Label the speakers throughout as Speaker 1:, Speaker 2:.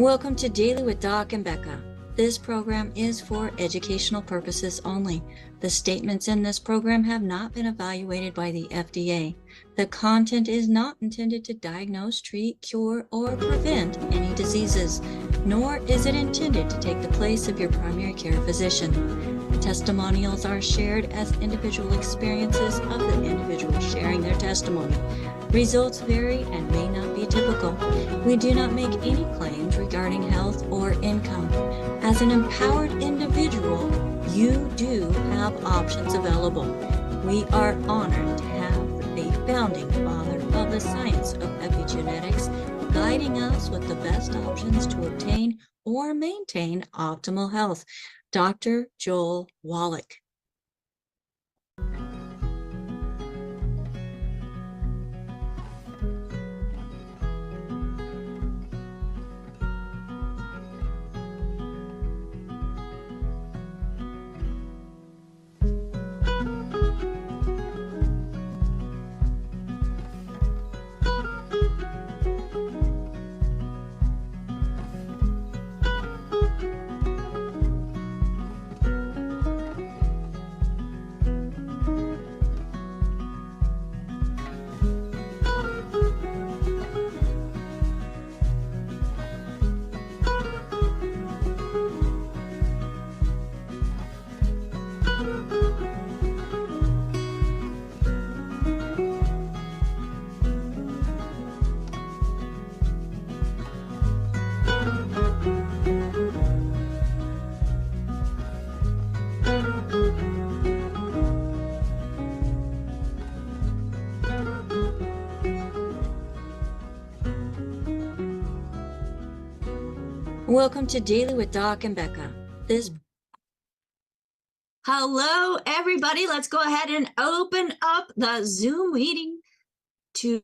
Speaker 1: Welcome to Daily with Doc and Becca. This program is for educational purposes only. The statements in this program have not been evaluated by the FDA. The content is not intended to diagnose, treat, cure, or prevent any diseases, nor is it intended to take the place of your primary care physician. Testimonials are shared as individual experiences of the individual sharing their testimony. Results vary and may not be typical. We do not make any claims regarding health or income. As an empowered individual, you do have options available. We are honored to have the founding father of the science of epigenetics guiding us with the best options to obtain or maintain optimal health, Dr. Joel Wallach. Welcome to Daily with Doc and Becca. Hello, everybody. Let's go ahead and open up the Zoom meeting to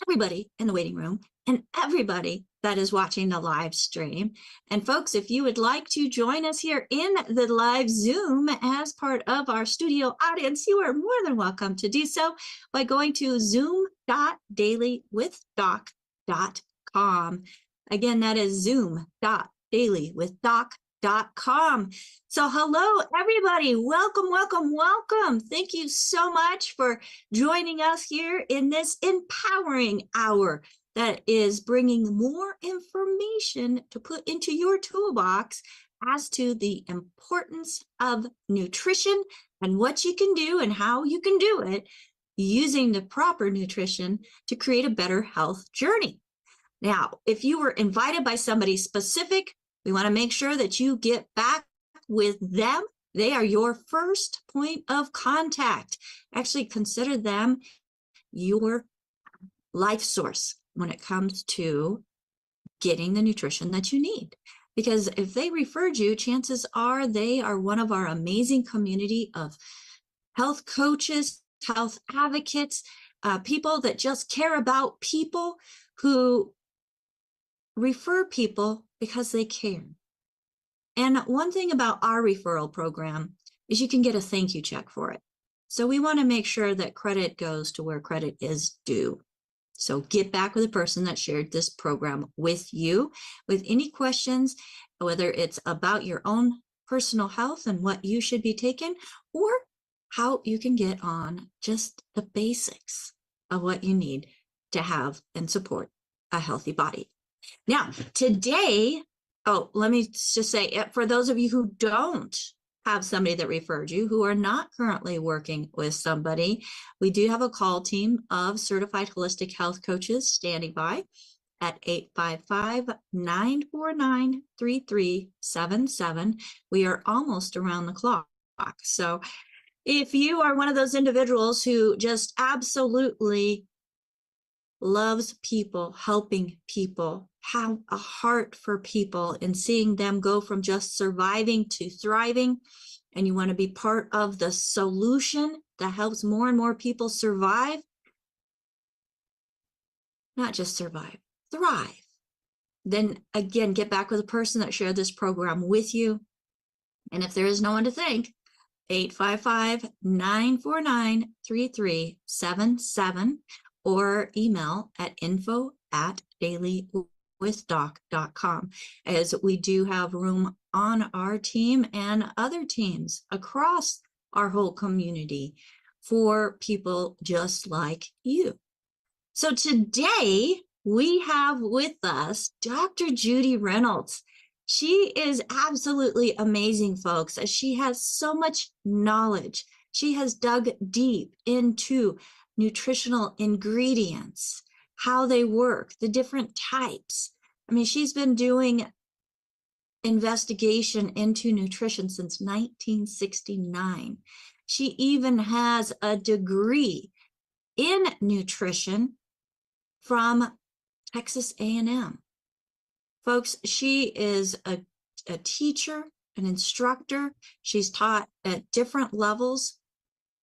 Speaker 1: everybody in the waiting room and everybody that is watching the live stream. And folks, if you would like to join us here in the live Zoom as part of our studio audience, you are more than welcome to do so by going to zoom.dailywithdoc.com. Again, that is zoom.dailywithdoc.com. So hello, everybody. Welcome, welcome, welcome. Thank you so much for joining us here in this empowering hour that is bringing more information to put into your toolbox as to the importance of nutrition and what you can do and how you can do it using the proper nutrition to create a better health journey. Now, if you were invited by somebody specific, we want to make sure that you get back with them. They are your first point of contact. Actually, consider them your life source when it comes to getting the nutrition that you need. Because if they referred you, chances are they are one of our amazing community of health coaches, health advocates, people that just care about people who refer people because they care. And one thing about our referral program is you can get a thank you check for it. So we want to make sure that credit goes to where credit is due. So get back with the person that shared this program with you with any questions, whether it's about your own personal health and what you should be taking, or how you can get on just the basics of what you need to have and support a healthy body. Now, today, let me just say, for those of you who don't have somebody that referred you, who are not currently working with somebody, we do have a call team of certified holistic health coaches standing by at 855-949-3377. We are almost around the clock. So if you are one of those individuals who just absolutely loves people, helping people, have a heart for people and seeing them go from just surviving to thriving, and you want to be part of the solution that helps more and more people survive, not just survive, thrive, then again, get back with the person that shared this program with you. And if there is no one to thank, 855-949-3377 or email at info@dailywithdoc.com. withdoc.com, as we do have room on our team and other teams across our whole community for people just like you. So today we have with us Dr. Judy Reynolds. She is absolutely amazing, folks, as she has so much knowledge. She has dug deep into nutritional ingredients, how they work, the different types. I mean, she's been doing investigation into nutrition since 1969. She even has a degree in nutrition from Texas A&M. Folks, she is a teacher, an instructor. She's taught at different levels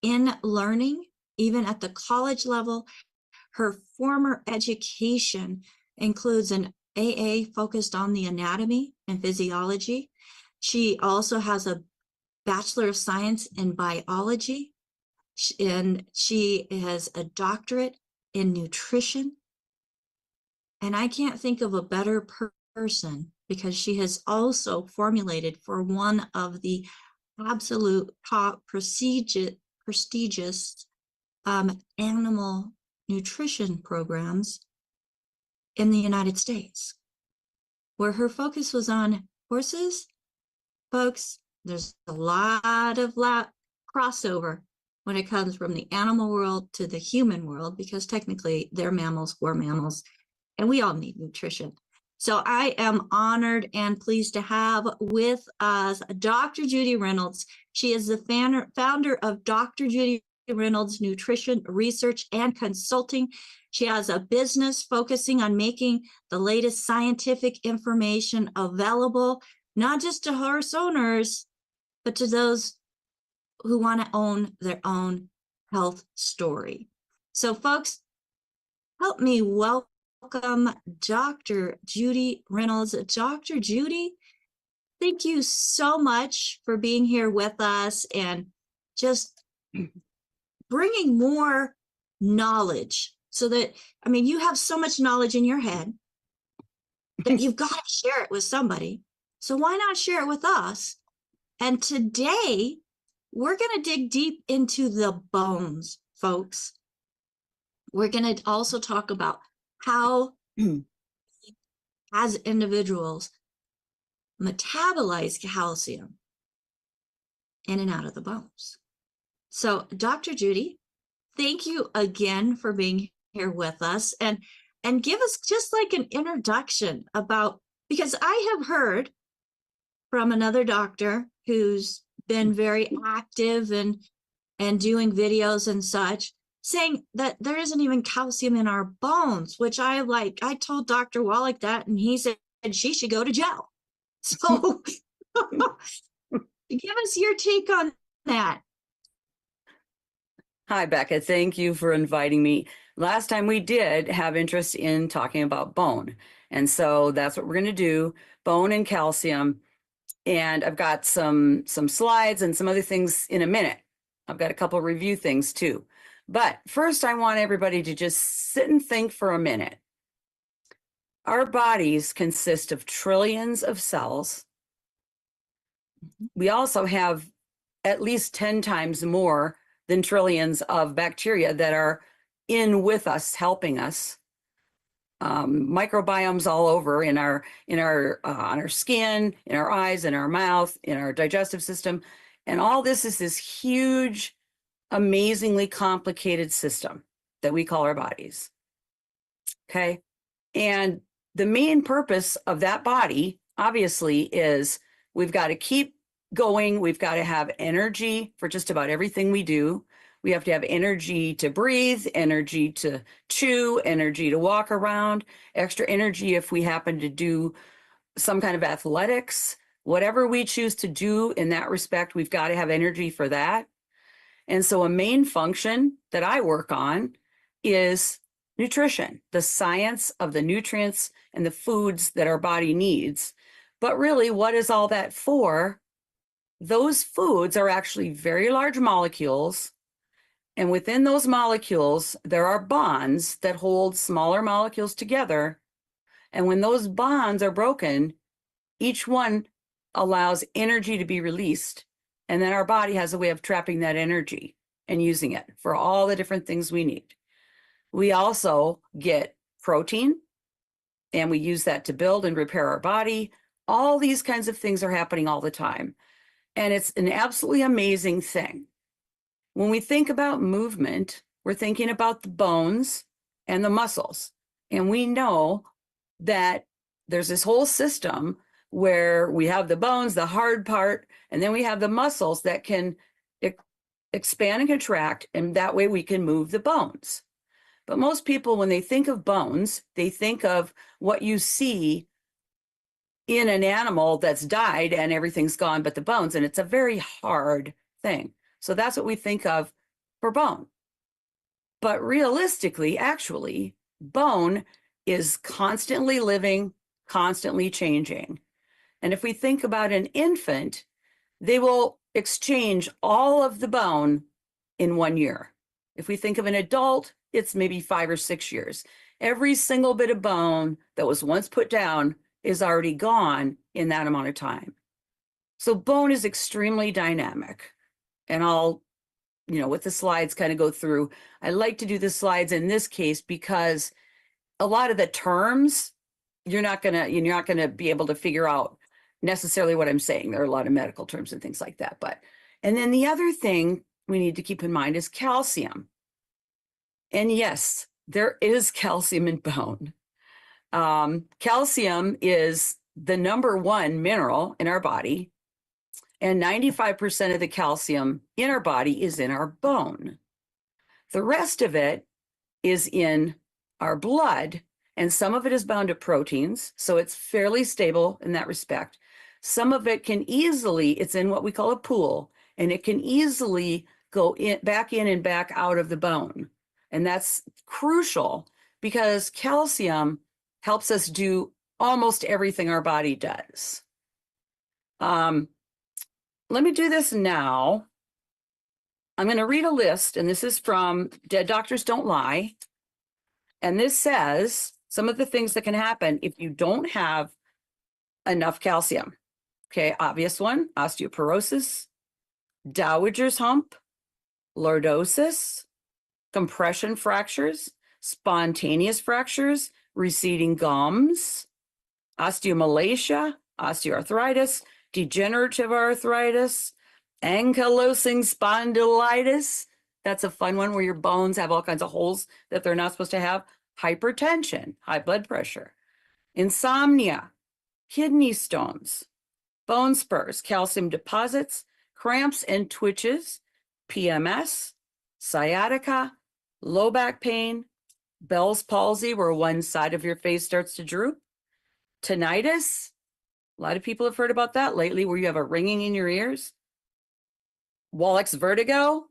Speaker 1: in learning, even at the college level. Her former education includes an AA focused on the anatomy and physiology. She also has a Bachelor of Science in Biology, and she has a doctorate in nutrition. And I can't think of a better person, because she has also formulated for one of the absolute top prestigious animal nutrition programs in the United States, where her focus was on horses. Folks, there's a lot of crossover when it comes from the animal world to the human world, because technically they're mammals, we're mammals, and we all need nutrition. So I am honored and pleased to have with us Dr. Judy Reynolds. She is the founder of Dr. Judy Reynolds Nutrition Research and Consulting. She has a business focusing on making the latest scientific information available, not just to horse owners, but to those who want to own their own health story. So folks, help me welcome Dr. Judy Reynolds. Dr. Judy, thank you so much for being here with us and just bringing more knowledge, so that, I mean, you have so much knowledge in your head that you've got to share it with somebody. So why not share it with us? And today we're going to dig deep into the bones, folks. We're going to also talk about how, as individuals, metabolize calcium in and out of the bones. So, Dr. Judy, thank you again for being here with us, and give us just like an introduction about, because I have heard from another doctor who's been very active and doing videos and such, saying that there isn't even calcium in our bones, which I told Dr. Wallach that, and he said she should go to jail. So give us your take on that.
Speaker 2: Hi, Becca. Thank you for inviting me. Last time we did have interest in talking about bone. And so that's what we're going to do, bone and calcium. And I've got some slides and some other things in a minute. I've got a couple review things too. But first, I want everybody to just sit and think for a minute. Our bodies consist of trillions of cells. We also have at least 10 times more than trillions of bacteria that are in with us, helping us. Microbiomes all over on our skin, in our eyes, in our mouth, in our digestive system. And all this is this huge, amazingly complicated system that we call our bodies. Okay. And the main purpose of that body, obviously, is we've got to keep going. We've got to have energy for just about everything we do. We have to have energy to breathe, energy to chew, energy to walk around, extra energy if we happen to do some kind of athletics. Whatever we choose to do in that respect, we've got to have energy for that. And so a main function that I work on is nutrition, the science of the nutrients and the foods that our body needs. But really, what is all that for? Those foods are actually very large molecules. And within those molecules, there are bonds that hold smaller molecules together. And when those bonds are broken, each one allows energy to be released. And then our body has a way of trapping that energy and using it for all the different things we need. We also get protein, and we use that to build and repair our body. All these kinds of things are happening all the time. And it's an absolutely amazing thing. When we think about movement, we're thinking about the bones and the muscles. And we know that there's this whole system where we have the bones, the hard part, and then we have the muscles that can expand and contract, and that way we can move the bones. But most people, when they think of bones, they think of what you see in an animal that's died and everything's gone but the bones, and it's a very hard thing. So that's what we think of for bone. But realistically, actually, bone is constantly living, constantly changing. And if we think about an infant, they will exchange all of the bone in 1 year. If we think of an adult, it's maybe 5 or 6 years. Every single bit of bone that was once put down is already gone in that amount of time. So bone is extremely dynamic. And I'll, with the slides kind of go through. I like to do the slides in this case because a lot of the terms, you're not gonna be able to figure out necessarily what I'm saying. There are a lot of medical terms and things like that. And then the other thing we need to keep in mind is calcium. And yes, there is calcium in bone. Calcium is the #1 mineral in our body, and 95% of the calcium in our body is in our bone. The rest of it is in our blood, and some of it is bound to proteins, so it's fairly stable in that respect. Some of it it's in what we call a pool, and it can easily go back in and back out of the bone. And that's crucial because calcium helps us do almost everything our body does. Let me do this now. I'm going to read a list, and this is from Dead Doctors Don't Lie. And this says some of the things that can happen if you don't have enough calcium. Okay, obvious one: osteoporosis, dowager's hump, lordosis, compression fractures, spontaneous fractures, receding gums, osteomalacia, osteoarthritis, degenerative arthritis, ankylosing spondylitis. That's a fun one where your bones have all kinds of holes that they're not supposed to have. Hypertension, high blood pressure, insomnia, kidney stones, bone spurs, calcium deposits, cramps and twitches, PMS, sciatica, low back pain, Bell's palsy, where one side of your face starts to droop, tinnitus. A lot of people have heard about that lately, where you have a ringing in your ears. Wallach's vertigo.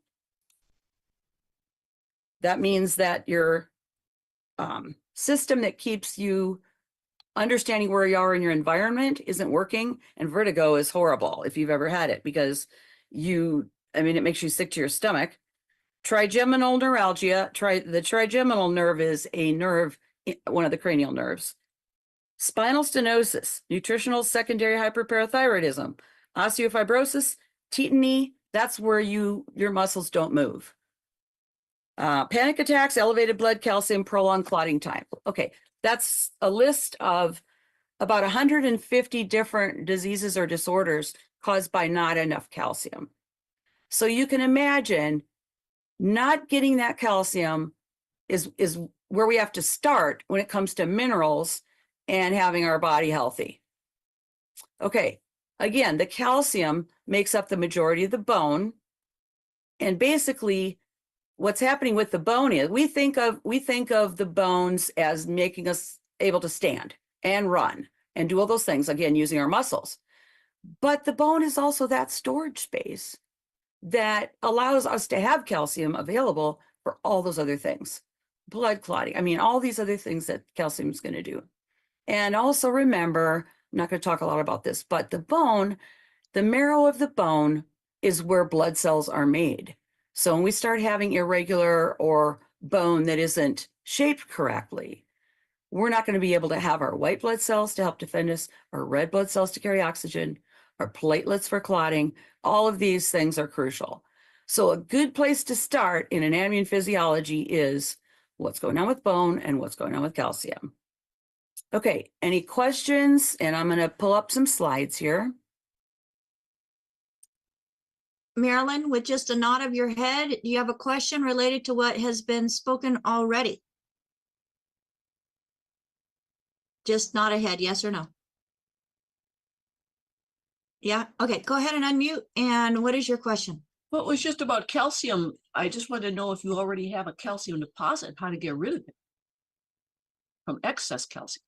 Speaker 2: That means that your system that keeps you understanding where you are in your environment isn't working, and vertigo is horrible if you've ever had it, because it makes you sick to your stomach. Trigeminal neuralgia. The trigeminal nerve is a nerve, one of the cranial nerves. Spinal stenosis, nutritional secondary hyperparathyroidism, osteofibrosis, tetany. That's where your muscles don't move. Panic attacks, elevated blood calcium, prolonged clotting time. Okay, that's a list of about 150 different diseases or disorders caused by not enough calcium. So you can imagine not getting that calcium is where we have to start when it comes to minerals and having our body healthy. Okay, again, the calcium makes up the majority of the bone. And basically, what's happening with the bone is we think of the bones as making us able to stand and run and do all those things, again, using our muscles. But the bone is also that storage space that allows us to have calcium available for all those other things. Blood clotting, all these other things that calcium is going to do. And also remember, I'm not going to talk a lot about this, but the bone, the marrow of the bone is where blood cells are made. So when we start having irregular or bone that isn't shaped correctly, we're not going to be able to have our white blood cells to help defend us, our red blood cells to carry oxygen, our platelets for clotting. All of these things are crucial. So a good place to start in anatomy and physiology is what's going on with bone and what's going on with calcium. Okay, any questions? And I'm going to pull up some slides here.
Speaker 1: Marilyn, with just a nod of your head, do you have a question related to what has been spoken already? Just nod ahead, yes or no? Yeah, okay, go ahead and unmute. And what is your question?
Speaker 3: Well, it was just about calcium. I just wanted to know if you already have a calcium deposit, how to get rid of it from excess calcium.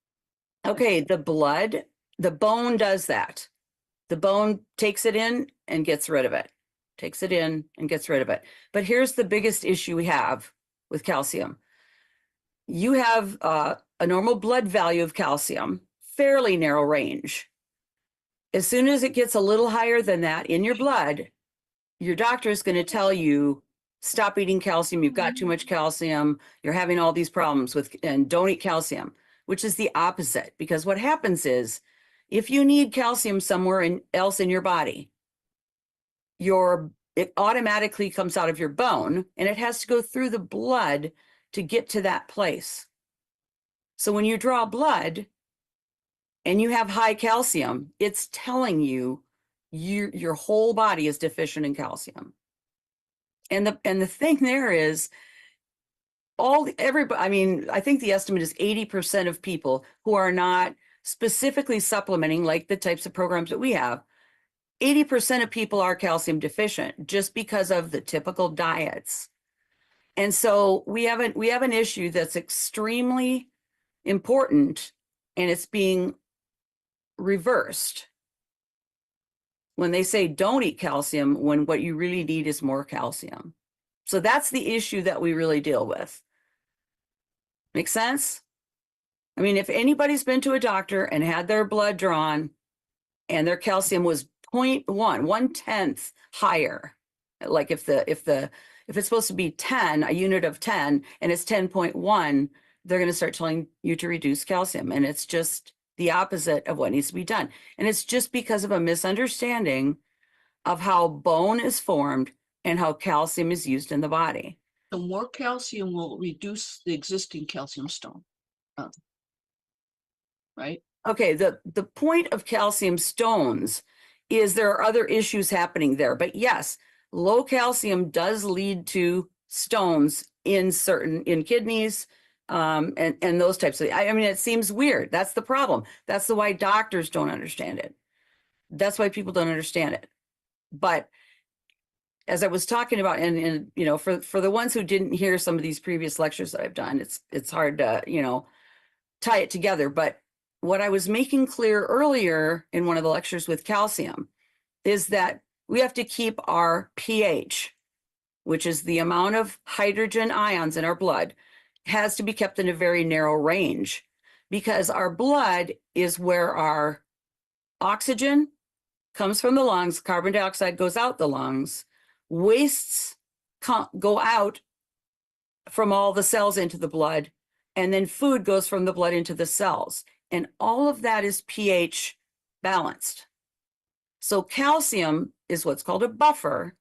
Speaker 2: Okay, the bone does that. The bone takes it in and gets rid of it. Takes it in and gets rid of it. But here's the biggest issue we have with calcium. You have a normal blood value of calcium, fairly narrow range. As soon as it gets a little higher than that in your blood, your doctor is going to tell you, stop eating calcium, you've got too much calcium, you're having all these problems with, and don't eat calcium, which is the opposite. Because what happens is, if you need calcium somewhere else in your body, it automatically comes out of your bone, and it has to go through the blood to get to that place. So when you draw blood and you have high calcium, it's telling you your whole body is deficient in calcium. And the thing there is, everybody, I mean, I think the estimate is 80% of people who are not specifically supplementing, like the types of programs that we have, 80% of people are calcium deficient just because of the typical diets. And so we have an issue that's extremely important, and it's being reversed when they say don't eat calcium, when what you really need is more calcium. So that's the issue that we really deal with. Make sense? I mean, if anybody's been to a doctor and had their blood drawn and their calcium was 0.1, 1/10 higher, like if it's supposed to be 10, a unit of 10, and it's 10.1, they're going to start telling you to reduce calcium. And it's just the opposite of what needs to be done. And it's just because of a misunderstanding of how bone is formed and how calcium is used in the body.
Speaker 3: The more calcium will reduce the existing calcium stone, right?
Speaker 2: Okay, the point of calcium stones is there are other issues happening there. But yes, low calcium does lead to stones in kidneys, and those types of, I mean, it seems weird. That's the problem. That's why doctors don't understand it. That's why people don't understand it. But as I was talking about, and you know, for the ones who didn't hear some of these previous lectures that I've done, it's hard to, you know, tie it together. But what I was making clear earlier in one of the lectures with calcium is that we have to keep our pH, which is the amount of hydrogen ions in our blood, has to be kept in a very narrow range, because our blood is where our oxygen comes from the lungs, carbon dioxide goes out the lungs, wastes go out from all the cells into the blood, and then food goes from the blood into the cells. And all of that is pH balanced. So calcium is what's called a buffer,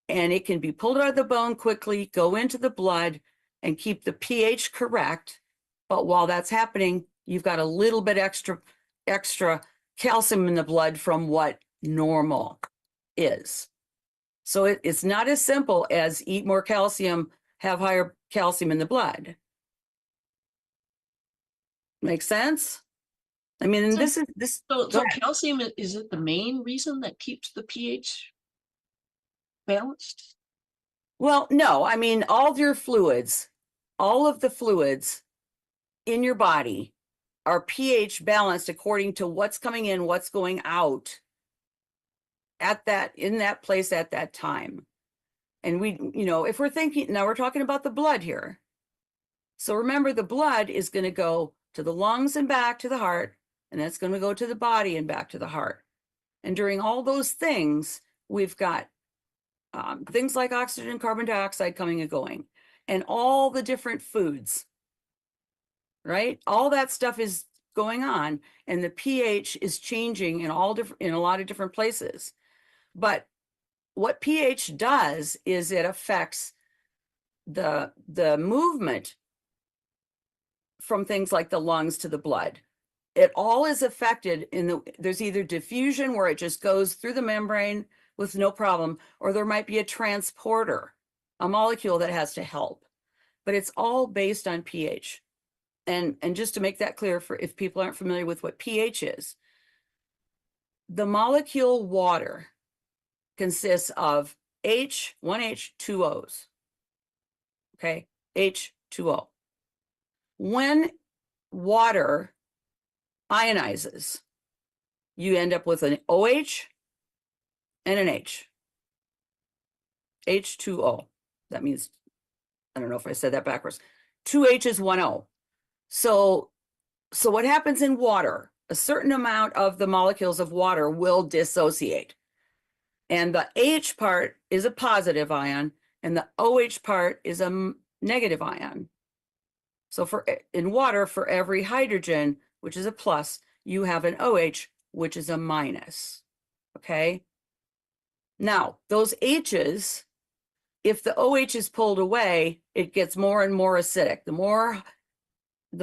Speaker 2: and it can be pulled out of the bone quickly, go into the blood, and keep the pH correct. But while that's happening, you've got a little bit extra calcium in the blood from what normal is. So it's not as simple as eat more calcium, have higher calcium in the blood. Make sense? I mean,
Speaker 3: So
Speaker 2: So
Speaker 3: calcium, is it the main reason that keeps the pH balanced?
Speaker 2: Well, no, I mean, all of the fluids in your body are pH balanced according to what's coming in, what's going out in that place at that time. And we, you know, if we're thinking, now we're talking about the blood here. So remember, the blood is going to go to the lungs and back to the heart, and that's going to go to the body and back to the heart. And during all those things, we've got things like oxygen, carbon dioxide coming and going, and all the different foods. right? All that stuff is going on, and the pH is changing in a lot of different places. But what pH does is it affects the movement from things like the lungs to the blood. It all is affected there's either diffusion where it just goes through the membrane with no problem, or there might be a transporter, a molecule that has to help. But it's all based on pH. And just to make that clear, for if people aren't familiar with what pH is, the molecule water consists of one H, two O's. Okay, H2O. When water ionizes, you end up with an OH and an H. H2O. That means, I don't know if I said that backwards. Two H's, one O. So what happens in water? A certain amount of the molecules of water will dissociate. And the H part is a positive ion, and the OH part is a negative ion. So in water, for every hydrogen, which is a plus, you have an OH, which is a minus. Okay? Now, those H's, if the OH is pulled away, it gets more and more acidic. The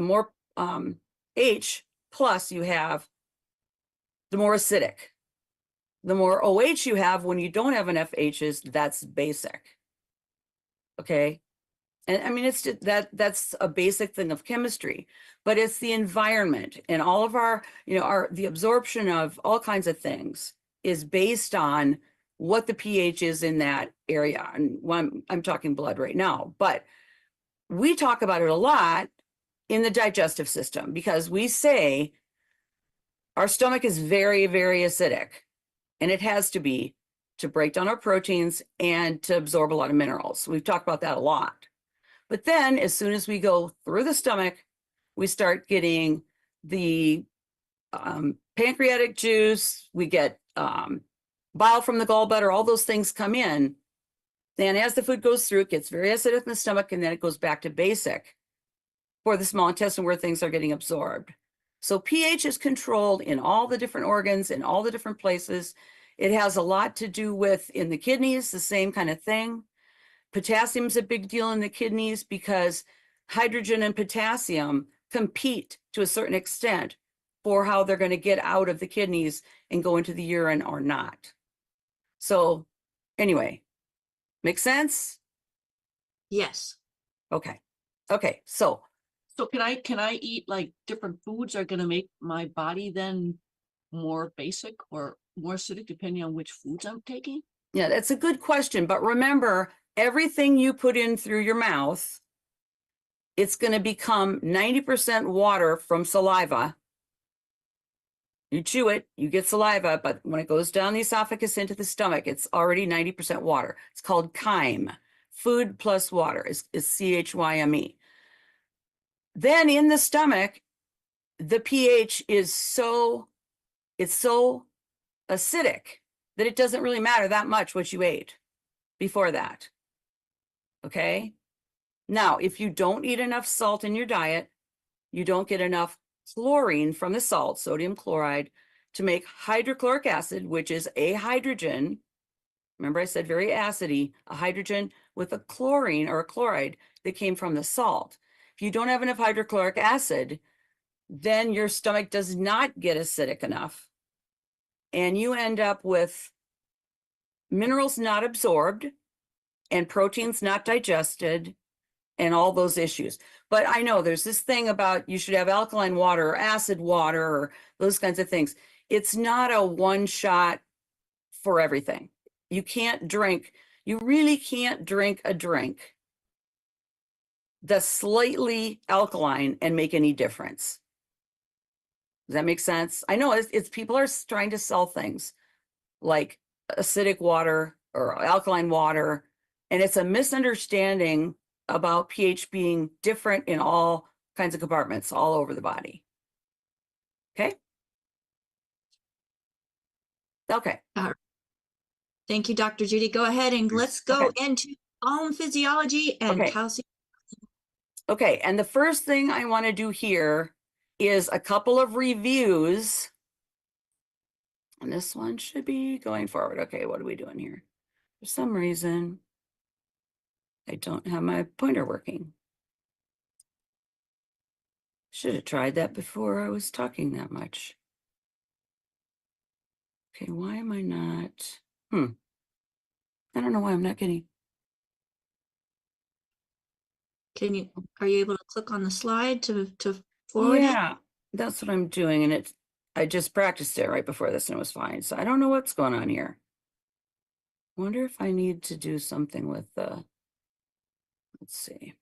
Speaker 2: more H plus you have, the more acidic. The more OH you have when you don't have enough H's, that's basic. Okay? And I mean, it's just that's a basic thing of chemistry, but it's the environment and all of our, the absorption of all kinds of things is based on what the pH is in that area. And I'm talking blood right now, but we talk about it a lot in the digestive system because we say our stomach is very, very acidic, and it has to be to break down our proteins and to absorb a lot of minerals. We've talked about that a lot. But then as soon as we go through the stomach, we start getting the pancreatic juice, we get bile from the gallbladder, all those things come in. Then as the food goes through, it gets very acidic in the stomach, and then it goes back to basic for the small intestine where things are getting absorbed. So pH is controlled in all the different organs, in all the different places. It has a lot to do with in the kidneys, the same kind of thing. Potassium is a big deal in the kidneys because hydrogen and potassium compete to a certain extent for how they're going to get out of the kidneys and go into the urine or not. So anyway, make sense?
Speaker 1: Yes.
Speaker 2: Okay. Okay. So
Speaker 3: can I eat like different foods are going to make my body then more basic or more acidic depending on which foods I'm taking?
Speaker 2: yeah, that's a good question. But remember, everything you put in through your mouth, it's going to become 90% water from saliva. You chew it, you get saliva, but when it goes down the esophagus into the stomach, it's already 90% water. It's called chyme. Food plus water is CHYME. Then in the stomach, the pH is so acidic that it doesn't really matter that much what you ate before that. Okay? Now, if you don't eat enough salt in your diet, you don't get enough chlorine from the salt, sodium chloride, to make hydrochloric acid, which is a hydrogen. Remember I said very acidy, a hydrogen with a chlorine or a chloride that came from the salt. If you don't have enough hydrochloric acid, then your stomach does not get acidic enough. And you end up with minerals not absorbed and proteins not digested and all those issues. But I know there's this thing about you should have alkaline water or acid water or those kinds of things. It's not a one shot for everything. You really can't drink a drink that's slightly alkaline and make any difference. Does that make sense? I know it's people are trying to sell things like acidic water or alkaline water, and it's a misunderstanding about pH being different in all kinds of compartments all over the body. Okay? Okay.
Speaker 1: Thank you, Dr. Judy. Go ahead and let's go into bone physiology and calcium.
Speaker 2: Okay, and the first thing I want to do here is a couple of reviews. And this one should be going forward. Okay, what are we doing here? For some reason, I don't have my pointer working. Should have tried that before I was talking that much. Okay, why am I not? I don't know why I'm not getting.
Speaker 1: Are you able to click on the slide to forward it?
Speaker 2: Yeah, that's what I'm doing. And I just practiced it right before this and it was fine. So I don't know what's going on here. Wonder if I need to do something with the, let's see.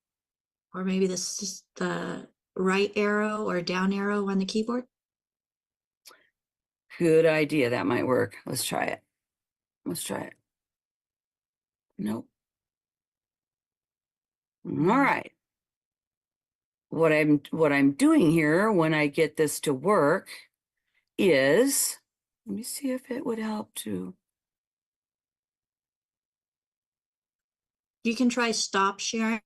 Speaker 1: Or maybe this is the right arrow or down arrow on the keyboard?
Speaker 2: Good idea. That might work. Let's try it. Let's try it. Nope. All right. What I'm doing here when I get this to work is, let me see if it would help to.
Speaker 1: You can try stop sharing,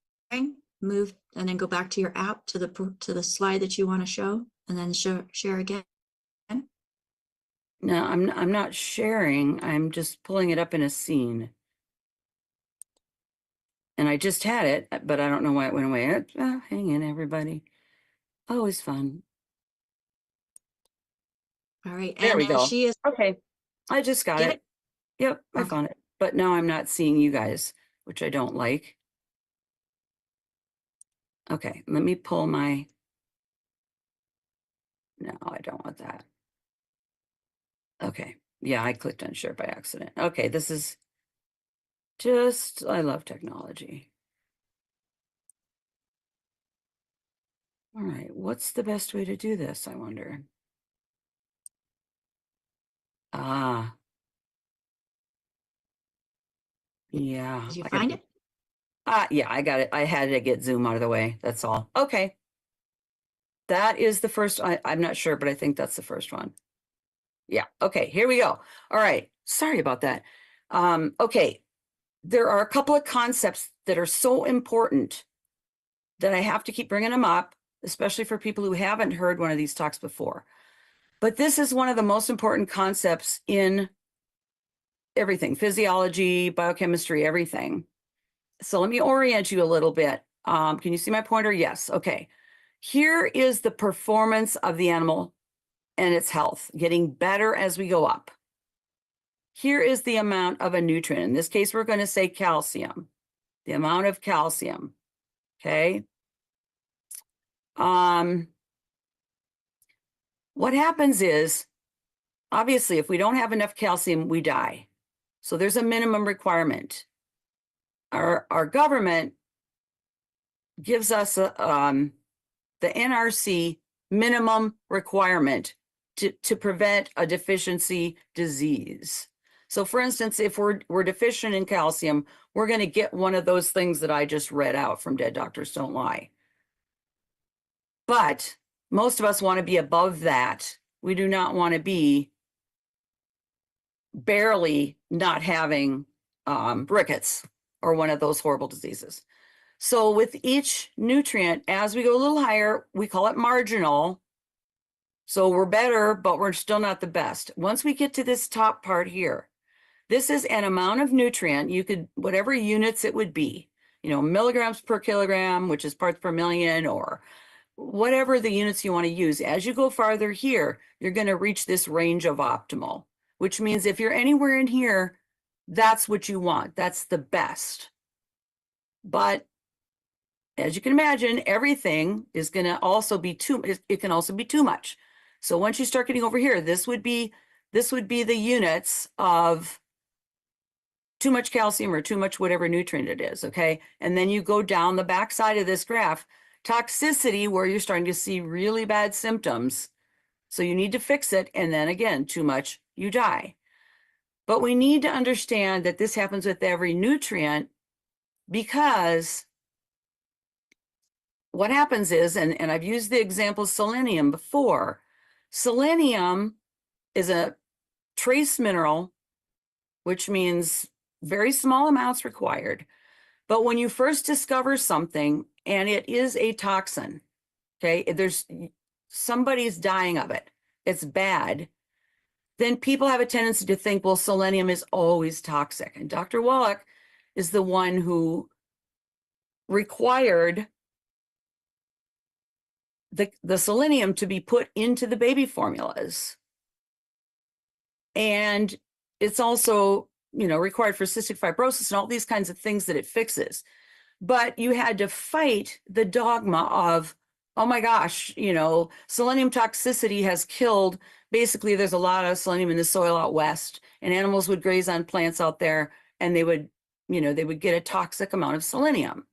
Speaker 1: move, and then go back to your app to the slide that you want to show, and then share again.
Speaker 2: No, I'm not sharing. I'm just pulling it up in a scene. And I just had it, but I don't know why it went away. Hang in, everybody. Always fun.
Speaker 1: All right.
Speaker 2: There we go.
Speaker 1: She is.
Speaker 2: Okay. I just got
Speaker 1: Get
Speaker 2: it. Yep, I
Speaker 1: Okay.
Speaker 2: found it. But now I'm not seeing you guys, which I don't like. Okay, let me pull my. No, I don't want that. Okay. Yeah, I clicked on share by accident. Okay, this is just, I love technology. All right, what's the best way to do this, I wonder? Ah. Yeah.
Speaker 1: Did you find it?
Speaker 2: Yeah, I got it. I had to get Zoom out of the way. That's all. Okay. That is the first. I'm not sure, but I think that's the first one. Yeah. Okay, here we go. All right. Sorry about that. Okay. There are a couple of concepts that are so important that I have to keep bringing them up, especially for people who haven't heard one of these talks before. But this is one of the most important concepts in everything, physiology, biochemistry, everything. So let me orient you a little bit. Can you see my pointer? Yes. Okay. Here is the performance of the animal and its health, getting better as we go up. Here is the amount of a nutrient. In this case, we're going to say calcium, the amount of calcium. Okay. What happens is, obviously, if we don't have enough calcium, we die. So there's a minimum requirement. Our government gives us the NRC minimum requirement to prevent a deficiency disease. So for instance, if we're deficient in calcium, we're going to get one of those things that I just read out from Dead Doctors Don't Lie. But most of us want to be above that. We do not want to be barely not having rickets or one of those horrible diseases. So with each nutrient, as we go a little higher, we call it marginal. So we're better, but we're still not the best. Once we get to this top part here, this is an amount of nutrient. You could, whatever units it would be, milligrams per kilogram, which is parts per million, or whatever the units you want to use. As you go farther here, you're going to reach this range of optimal, which means if you're anywhere in here, that's what you want. That's the best. But as you can imagine, everything is going to also be it can also be too much. So once you start getting over here, this would be the units of too much calcium or too much whatever nutrient it is, okay? And then you go down the back side of this graph, toxicity, where you're starting to see really bad symptoms. So you need to fix it. And then again, too much, you die. But we need to understand that this happens with every nutrient, because what happens is, and I've used the example of selenium before. Selenium is a trace mineral, which means very small amounts required. But when you first discover something and it is a toxin, okay, somebody's dying of it, it's bad, then people have a tendency to think, well, selenium is always toxic. And Dr. Wallach is the one who required the selenium to be put into the baby formulas. And it's also, required for cystic fibrosis and all these kinds of things that it fixes. But you had to fight the dogma of, oh my gosh, selenium toxicity has killed. Basically, there's a lot of selenium in the soil out west, and animals would graze on plants out there, and they would get a toxic amount of selenium.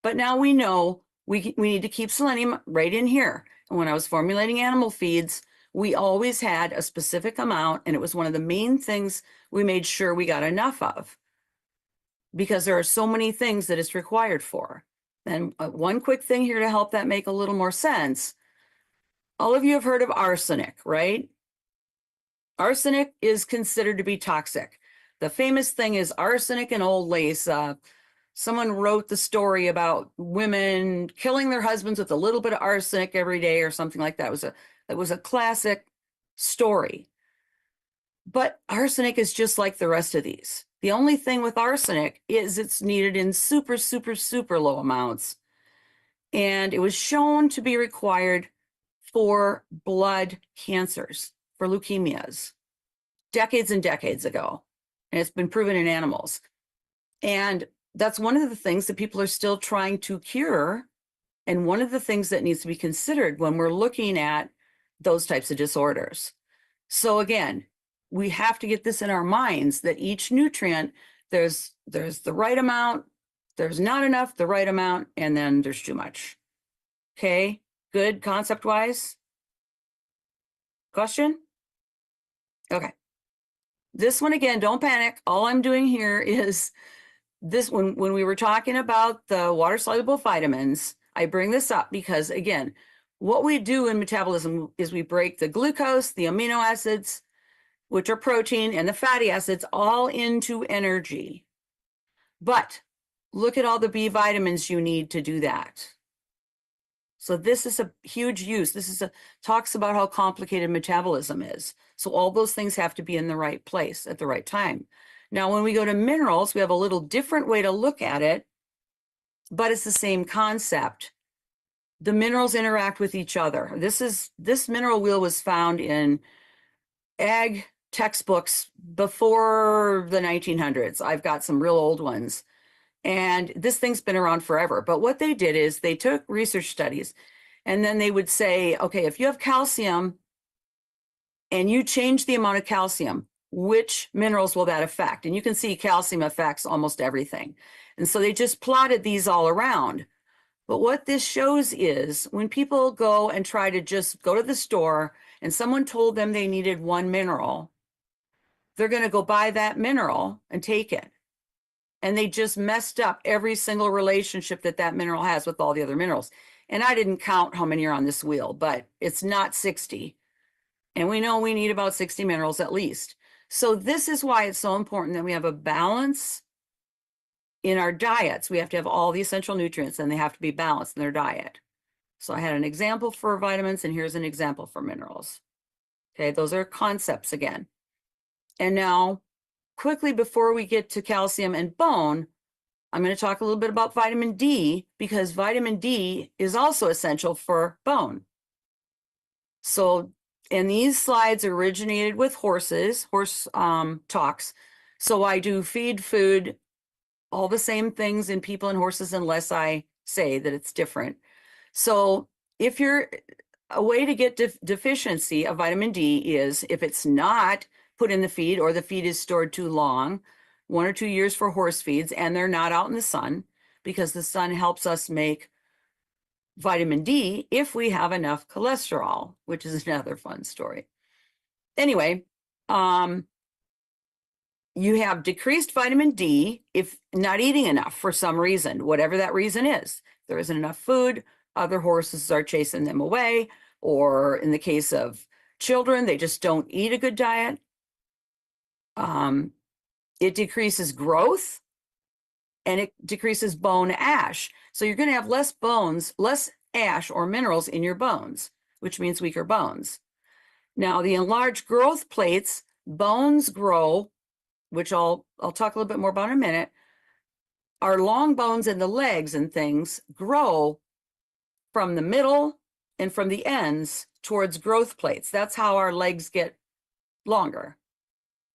Speaker 2: But now we know we need to keep selenium right in here. And when I was formulating animal feeds, we always had a specific amount, and it was one of the main things we made sure we got enough of, because there are so many things that it's required for. And one quick thing here to help that make a little more sense. All of you have heard of arsenic, right? Arsenic is considered to be toxic. The famous thing is arsenic and old lace. Someone wrote the story about women killing their husbands with a little bit of arsenic every day or something like that. It was a classic story. But arsenic is just like the rest of these. The only thing with arsenic is it's needed in super, super, super low amounts. And it was shown to be required for blood cancers, for leukemias, decades and decades ago. And it's been proven in animals. And that's one of the things that people are still trying to cure. And one of the things that needs to be considered when we're looking at those types of disorders. So again, we have to get this in our minds that each nutrient, there's the right amount, there's not enough, the right amount, and then there's too much. Okay, good concept-wise? Question? Okay. This one, again, don't panic. All I'm doing here is this, when we were talking about the water-soluble vitamins, I bring this up because, again, what we do in metabolism is we break the glucose, the amino acids, which are protein, and the fatty acids all into energy. But look at all the B vitamins you need to do that. So this is a huge use. Talks about how complicated metabolism is. So all those things have to be in the right place at the right time. Now, when we go to minerals, we have a little different way to look at it, but it's the same concept. The minerals interact with each other. This mineral wheel was found in ag textbooks before the 1900s. I've got some real old ones. And this thing's been around forever. But what they did is they took research studies, and then they would say, okay, if you have calcium and you change the amount of calcium, which minerals will that affect? And you can see calcium affects almost everything. And so they just plotted these all around. But what this shows is when people go and try to just go to the store and someone told them they needed one mineral, they're going to go buy that mineral and take it. And they just messed up every single relationship that mineral has with all the other minerals. And I didn't count how many are on this wheel, but it's not 60. And we know we need about 60 minerals at least. So this is why it's so important that we have a balance in our diets. We have to have all the essential nutrients, and they have to be balanced in their diet. So I had an example for vitamins, and here's an example for minerals. Okay, those are concepts again. And now, quickly before we get to calcium and bone, I'm going to talk a little bit about vitamin D, because vitamin D is also essential for bone. So, and these slides originated with horse talks. So I do feed food, all the same things in people and horses, unless I say that it's different. So if you're, a way to get deficiency of vitamin D is if it's not put in the feed, or the feed is stored too long, 1 or 2 years for horse feeds, and they're not out in the sun, because the sun helps us make vitamin D if we have enough cholesterol, which is another fun story. Anyway, you have decreased vitamin D if not eating enough for some reason, whatever that reason is. If there isn't enough food, other horses are chasing them away, or in the case of children, they just don't eat a good diet. It decreases growth and it decreases bone ash. So you're going to have less bones, less ash or minerals in your bones, which means weaker bones. Now, the enlarged growth plates, bones grow, which I'll talk a little bit more about in a minute. Our long bones in the legs and things grow from the middle and from the ends towards growth plates. That's how our legs get longer.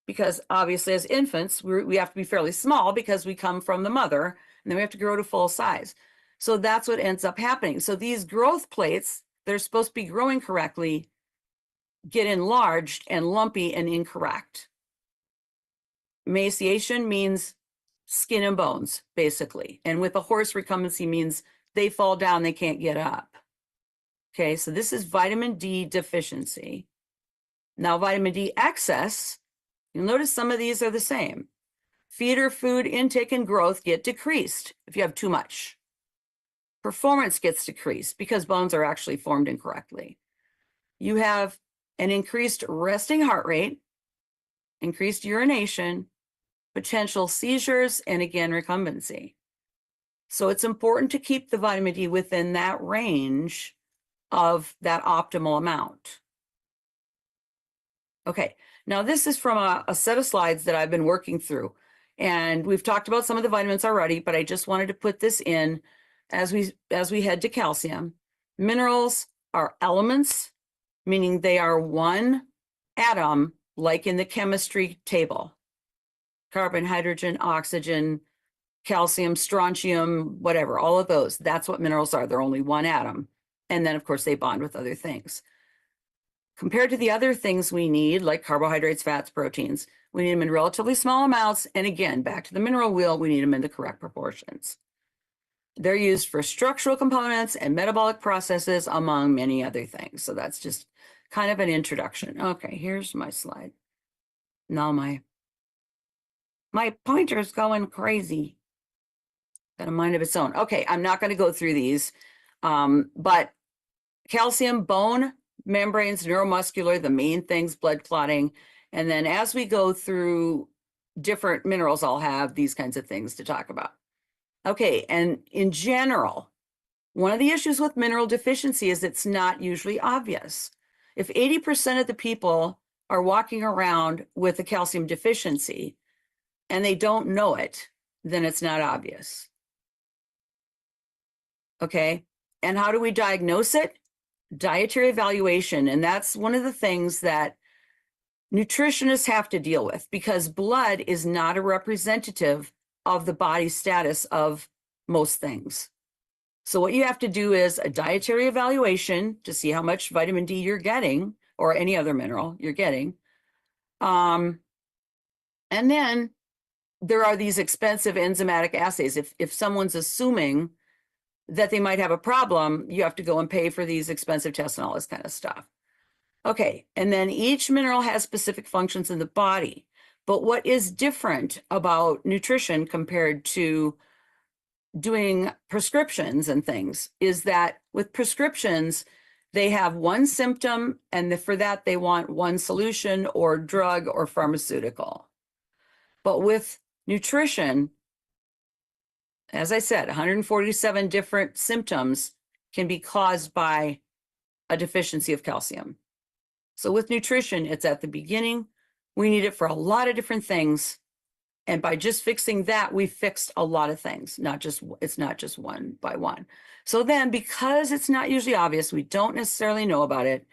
Speaker 2: Because obviously as infants, we have to be fairly small because we come from the mother and then we have to grow to full size. So that's what ends up happening. So these growth plates, they're supposed to be growing correctly, get enlarged and lumpy and incorrect. Emaciation means skin and bones, basically. And with a horse recumbency means they fall down, they can't get up. Okay, so this is vitamin D deficiency. Now, vitamin D excess, you'll notice some of these are the same. Feeder food intake and growth get decreased if you have too much. Performance gets decreased because bones are actually formed incorrectly. You have an increased resting heart rate, increased urination, potential seizures, and again, recumbency. So it's important to keep the vitamin D within that range of that optimal amount. Okay, now this is from a set of slides that I've been working through. And we've talked about some of the vitamins already, but I just wanted to put this in as we head to calcium. Minerals are elements, meaning they are one atom, like in the chemistry table. Carbon, hydrogen, oxygen, calcium, strontium, whatever, all of those. That's what minerals are. They're only one atom. And then, of course, they bond with other things. Compared to the other things we need, like carbohydrates, fats, proteins, we need them in relatively small amounts. And again, back to the mineral wheel, we need them in the correct proportions. They're used for structural components and metabolic processes, among many other things. So that's just kind of an introduction. Okay, here's my slide. Now my pointer's going crazy. Got a mind of its own. Okay, I'm not going to go through these, but calcium, bone, membranes, neuromuscular, the main things, blood clotting. And then as we go through different minerals, I'll have these kinds of things to talk about. Okay, and in general, one of the issues with mineral deficiency is it's not usually obvious. If 80% of the people are walking around with a calcium deficiency and they don't know it, then it's not obvious. Okay, and how do we diagnose it? Dietary evaluation, and that's one of the things that nutritionists have to deal with because blood is not a representative of the body status of most things. So what you have to do is a dietary evaluation to see how much vitamin D you're getting or any other mineral you're getting. And then there are these expensive enzymatic assays. If someone's assuming that they might have a problem, you have to go and pay for these expensive tests and all this kind of stuff. Okay, and then each mineral has specific functions in the body. But what is different about nutrition compared to doing prescriptions and things is that with prescriptions, they have one symptom, and for that, they want one solution or drug or pharmaceutical. But with nutrition, as I said, 147 different symptoms can be caused by a deficiency of calcium. So with nutrition, it's at the beginning. We need it for a lot of different things. And by just fixing that, we fixed a lot of things, it's not just one by one. So then, because it's not usually obvious, we don't necessarily know about it,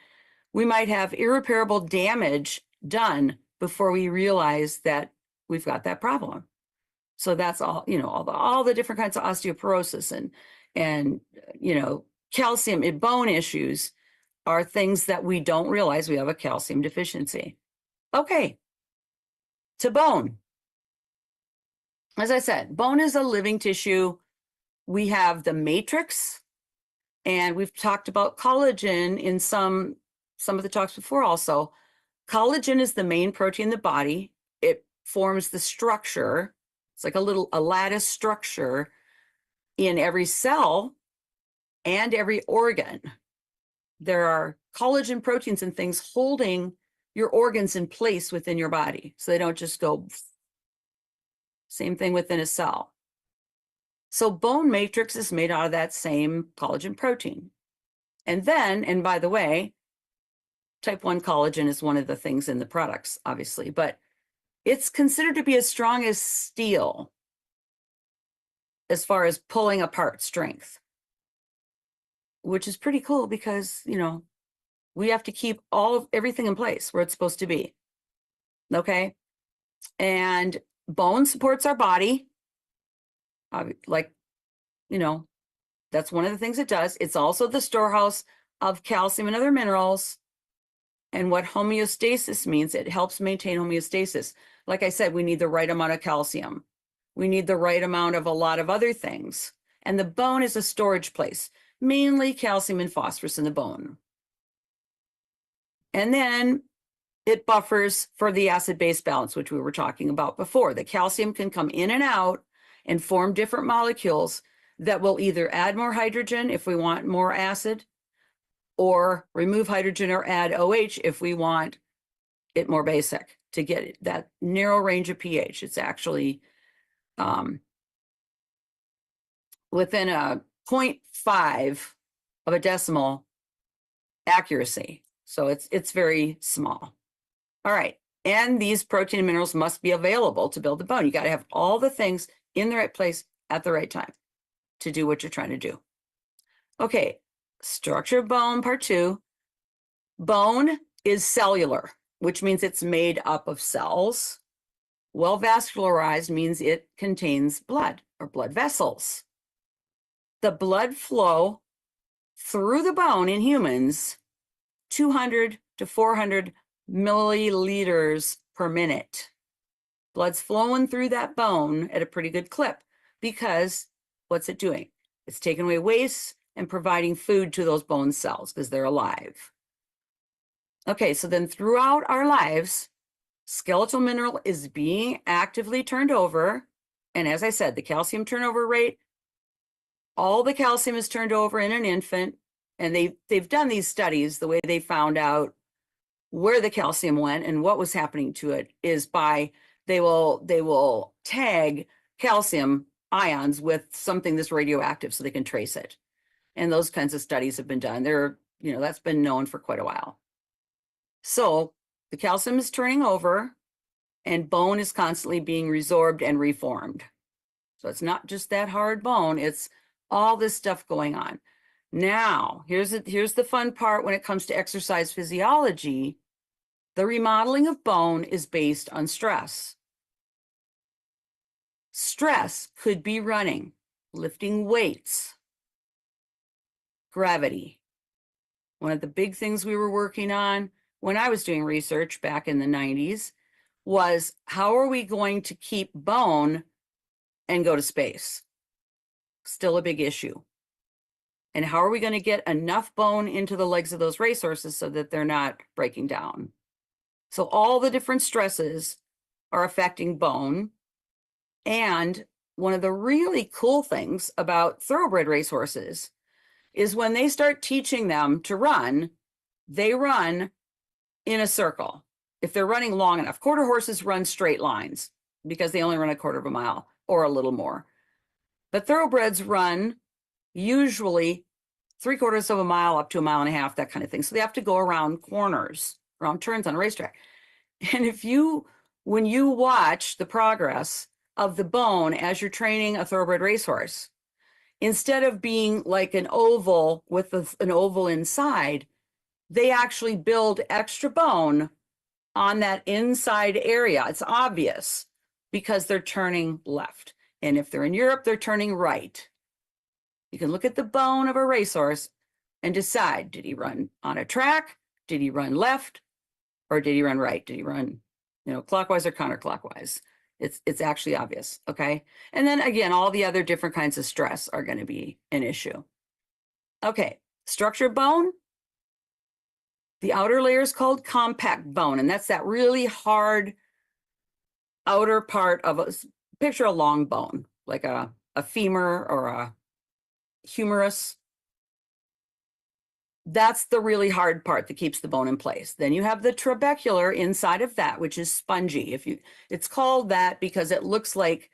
Speaker 2: we might have irreparable damage done before we realize that we've got that problem. So that's all, all the different kinds of osteoporosis and calcium and bone issues are things that we don't realize we have a calcium deficiency. Okay, to bone. As I said, bone is a living tissue. We have the matrix, and we've talked about collagen in some of the talks before also. Collagen is the main protein in the body. It forms the structure. It's like a lattice structure in every cell and every organ. There are collagen proteins and things holding your organs in place within your body, so they don't just go. Same thing within a cell. So bone matrix is made out of that same collagen protein. And then, and by the way, type 1 collagen is one of the things in the products, obviously, but it's considered to be as strong as steel as far as pulling apart strength, which is pretty cool because, you know, we have to keep everything in place where it's supposed to be. Okay. And bone supports our body. Like, you know, that's one of the things it does. It's also the storehouse of calcium and other minerals. And what homeostasis means, it helps maintain homeostasis. Like I said, we need the right amount of calcium. We need the right amount of a lot of other things. And the bone is a storage place, mainly calcium and phosphorus in the bone. And then it buffers for the acid-base balance, which we were talking about before. The calcium can come in and out and form different molecules that will either add more hydrogen if we want more acid, or remove hydrogen or add OH if we want it more basic to get that narrow range of pH. It's actually within a 0.5 of a decimal accuracy. So it's very small. All right. And these protein and minerals must be available to build the bone. You got to have all the things in the right place at the right time to do what you're trying to do. Okay. Structure of bone, part 2. Bone is cellular, which means it's made up of cells. Well vascularized means it contains blood or blood vessels. The blood flow through the bone in humans, 200 to 400 milliliters per minute. Blood's flowing through that bone at a pretty good clip because what's it doing? It's taking away waste and providing food to those bone cells because they're alive. Okay, so then throughout our lives, skeletal mineral is being actively turned over. And as I said, the calcium turnover rate, all the calcium is turned over in an infant. And they've done these studies. The way they found out where the calcium went and what was happening to it is by they will tag calcium ions with something that's radioactive so they can trace it. And those kinds of studies have been done. That's been known for quite a while. So the calcium is turning over and bone is constantly being resorbed and reformed. So it's not just that hard bone, it's all this stuff going on. Now, here's the fun part when it comes to exercise physiology. The remodeling of bone is based on stress. Stress could be running, lifting weights, gravity. One of the big things we were working on when I was doing research back in the 90s was how are we going to keep bone and go to space? Still a big issue. And how are we going to get enough bone into the legs of those racehorses so that they're not breaking down? So all the different stresses are affecting bone. And one of the really cool things about thoroughbred racehorses is when they start teaching them to run, they run in a circle. If they're running long enough, quarter horses run straight lines because they only run a quarter of a mile or a little more. But thoroughbreds run usually 3/4 of a mile up to a mile and a half, that kind of thing. So they have to go around corners, around turns on a racetrack. And when you watch the progress of the bone as you're training a thoroughbred racehorse, instead of being like an oval with an oval inside, they actually build extra bone on that inside area. It's obvious because they're turning left. And if they're in Europe, they're turning right. You can look at the bone of a racehorse and decide, did he run on a track? Did he run left? Or did he run right? Did he run, clockwise or counterclockwise? It's actually obvious, okay? And then again, all the other different kinds of stress are going to be an issue. Okay, structure of bone. The outer layer is called compact bone, and that's that really hard outer part of picture a long bone, like a femur or a humerus. That's the really hard part that keeps the bone in place. Then you have the trabecular inside of that, which is spongy. It's called that because it looks like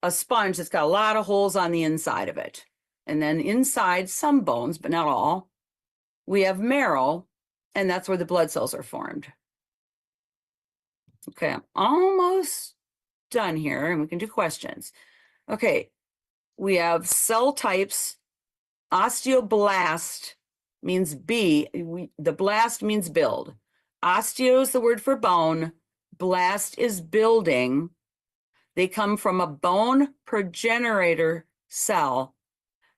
Speaker 2: a sponge that's got a lot of holes on the inside of it. And then inside some bones, but not all, we have marrow, and that's where the blood cells are formed. Okay, I'm almost done here, and we can do questions. Okay, we have cell types. Osteoblast means the blast means build. Osteo is the word for bone. Blast is building. They come from a bone progenitor cell.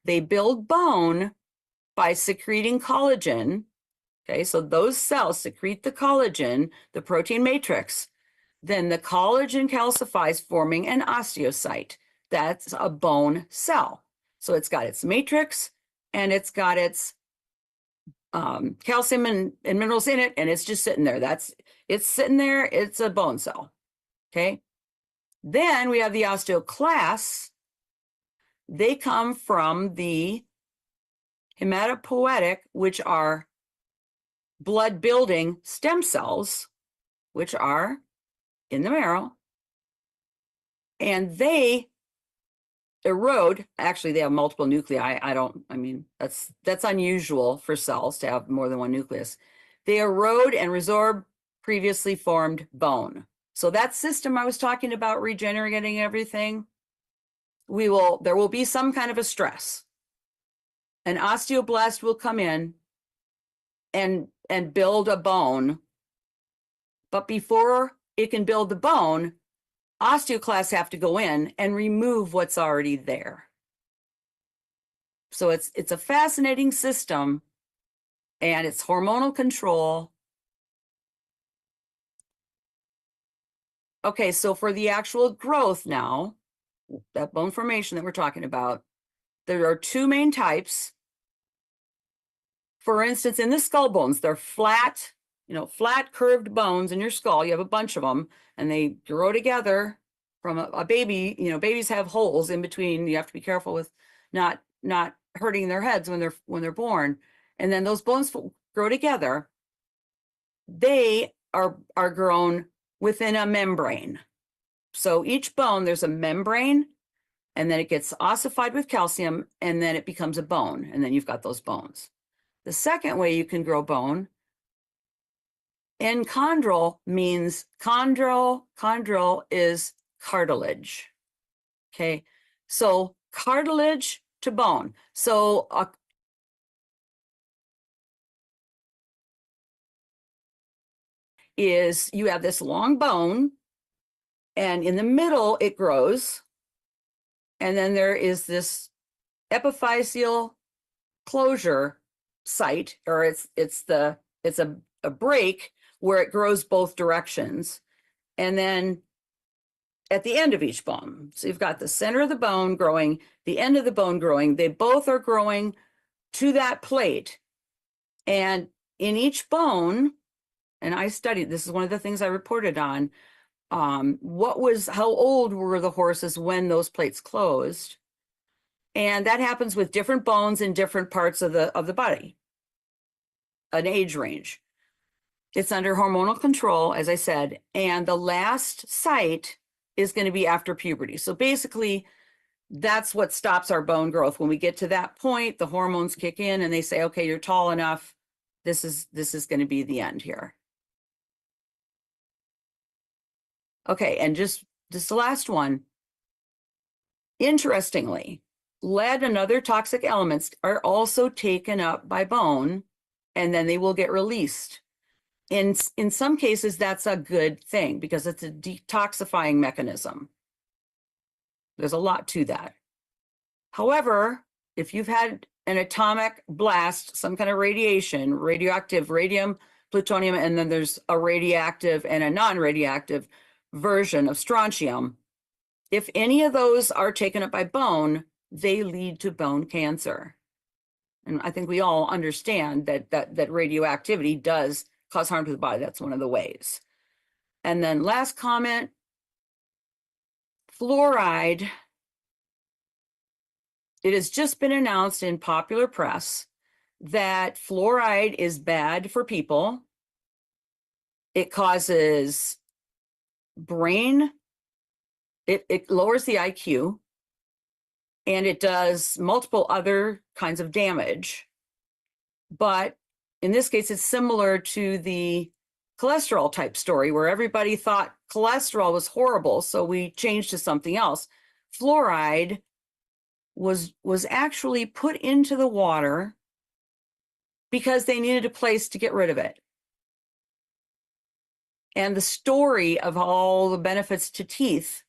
Speaker 2: They build bone by secreting collagen. Okay, so those cells secrete the collagen, the protein matrix. Then the collagen calcifies, forming an osteocyte. That's a bone cell. So it's got its matrix and it's got its calcium and minerals in it, and it's just sitting there. It's sitting there. It's a bone cell. Okay. Then we have the osteoclasts. They come from the hematopoietic, which are blood building stem cells, which are in the marrow, and they erode. Actually, they have multiple nuclei. That's unusual for cells to have more than one nucleus. They erode and resorb previously formed bone. So that system I was talking about, regenerating everything, there will be some kind of a stress. An osteoblast will come in and build a bone, but before it can build the bone, osteoclasts have to go in and remove what's already there. So it's a fascinating system, and it's hormonal control. Okay, so for the actual growth now, that bone formation that we're talking about, there are two main types. For instance, in the skull bones, they're flat, flat curved bones in your skull. You have a bunch of them, and they grow together from a baby. Babies have holes in between. You have to be careful with not hurting their heads when they're born. And then those bones grow together. They are grown within a membrane. So each bone, there's a membrane, and then it gets ossified with calcium, and then it becomes a bone, and then you've got those bones. The second way you can grow bone, enchondral means chondral is cartilage. Okay, so cartilage to bone. So you have this long bone, and in the middle it grows, and then there is this epiphyseal closure site, or it's a break where it grows both directions, and then at the end of each bone, so you've got the center of the bone growing, the end of the bone growing. They both are growing to that plate, and in each bone, and I studied, this is one of the things I reported on, how old were the horses when those plates closed? And that happens with different bones in different parts of the body, an age range. It's under hormonal control, as I said, and the last site is going to be after puberty. So basically, that's what stops our bone growth. When we get to that point, the hormones kick in and they say, okay, you're tall enough. This is going to be the end here. Okay, and just the last one. Interestingly, lead and other toxic elements are also taken up by bone, and then they will get released. In some cases, that's a good thing because it's a detoxifying mechanism. There's a lot to that. However, if you've had an atomic blast, some kind of radiation, radioactive, radium, plutonium, and then there's a radioactive and a non-radioactive version of strontium, if any of those are taken up by bone, they lead to bone cancer. And I think we all understand that radioactivity does cause harm to the body. That's one of the ways. And then last comment, fluoride. It has just been announced in popular press that fluoride is bad for people. It causes brain It lowers the IQ, and it does multiple other kinds of damage. But in this case, it's similar to the cholesterol type story where everybody thought cholesterol was horrible, so we changed to something else. Fluoride was actually put into the water because they needed a place to get rid of it. And the story of all the benefits to teeth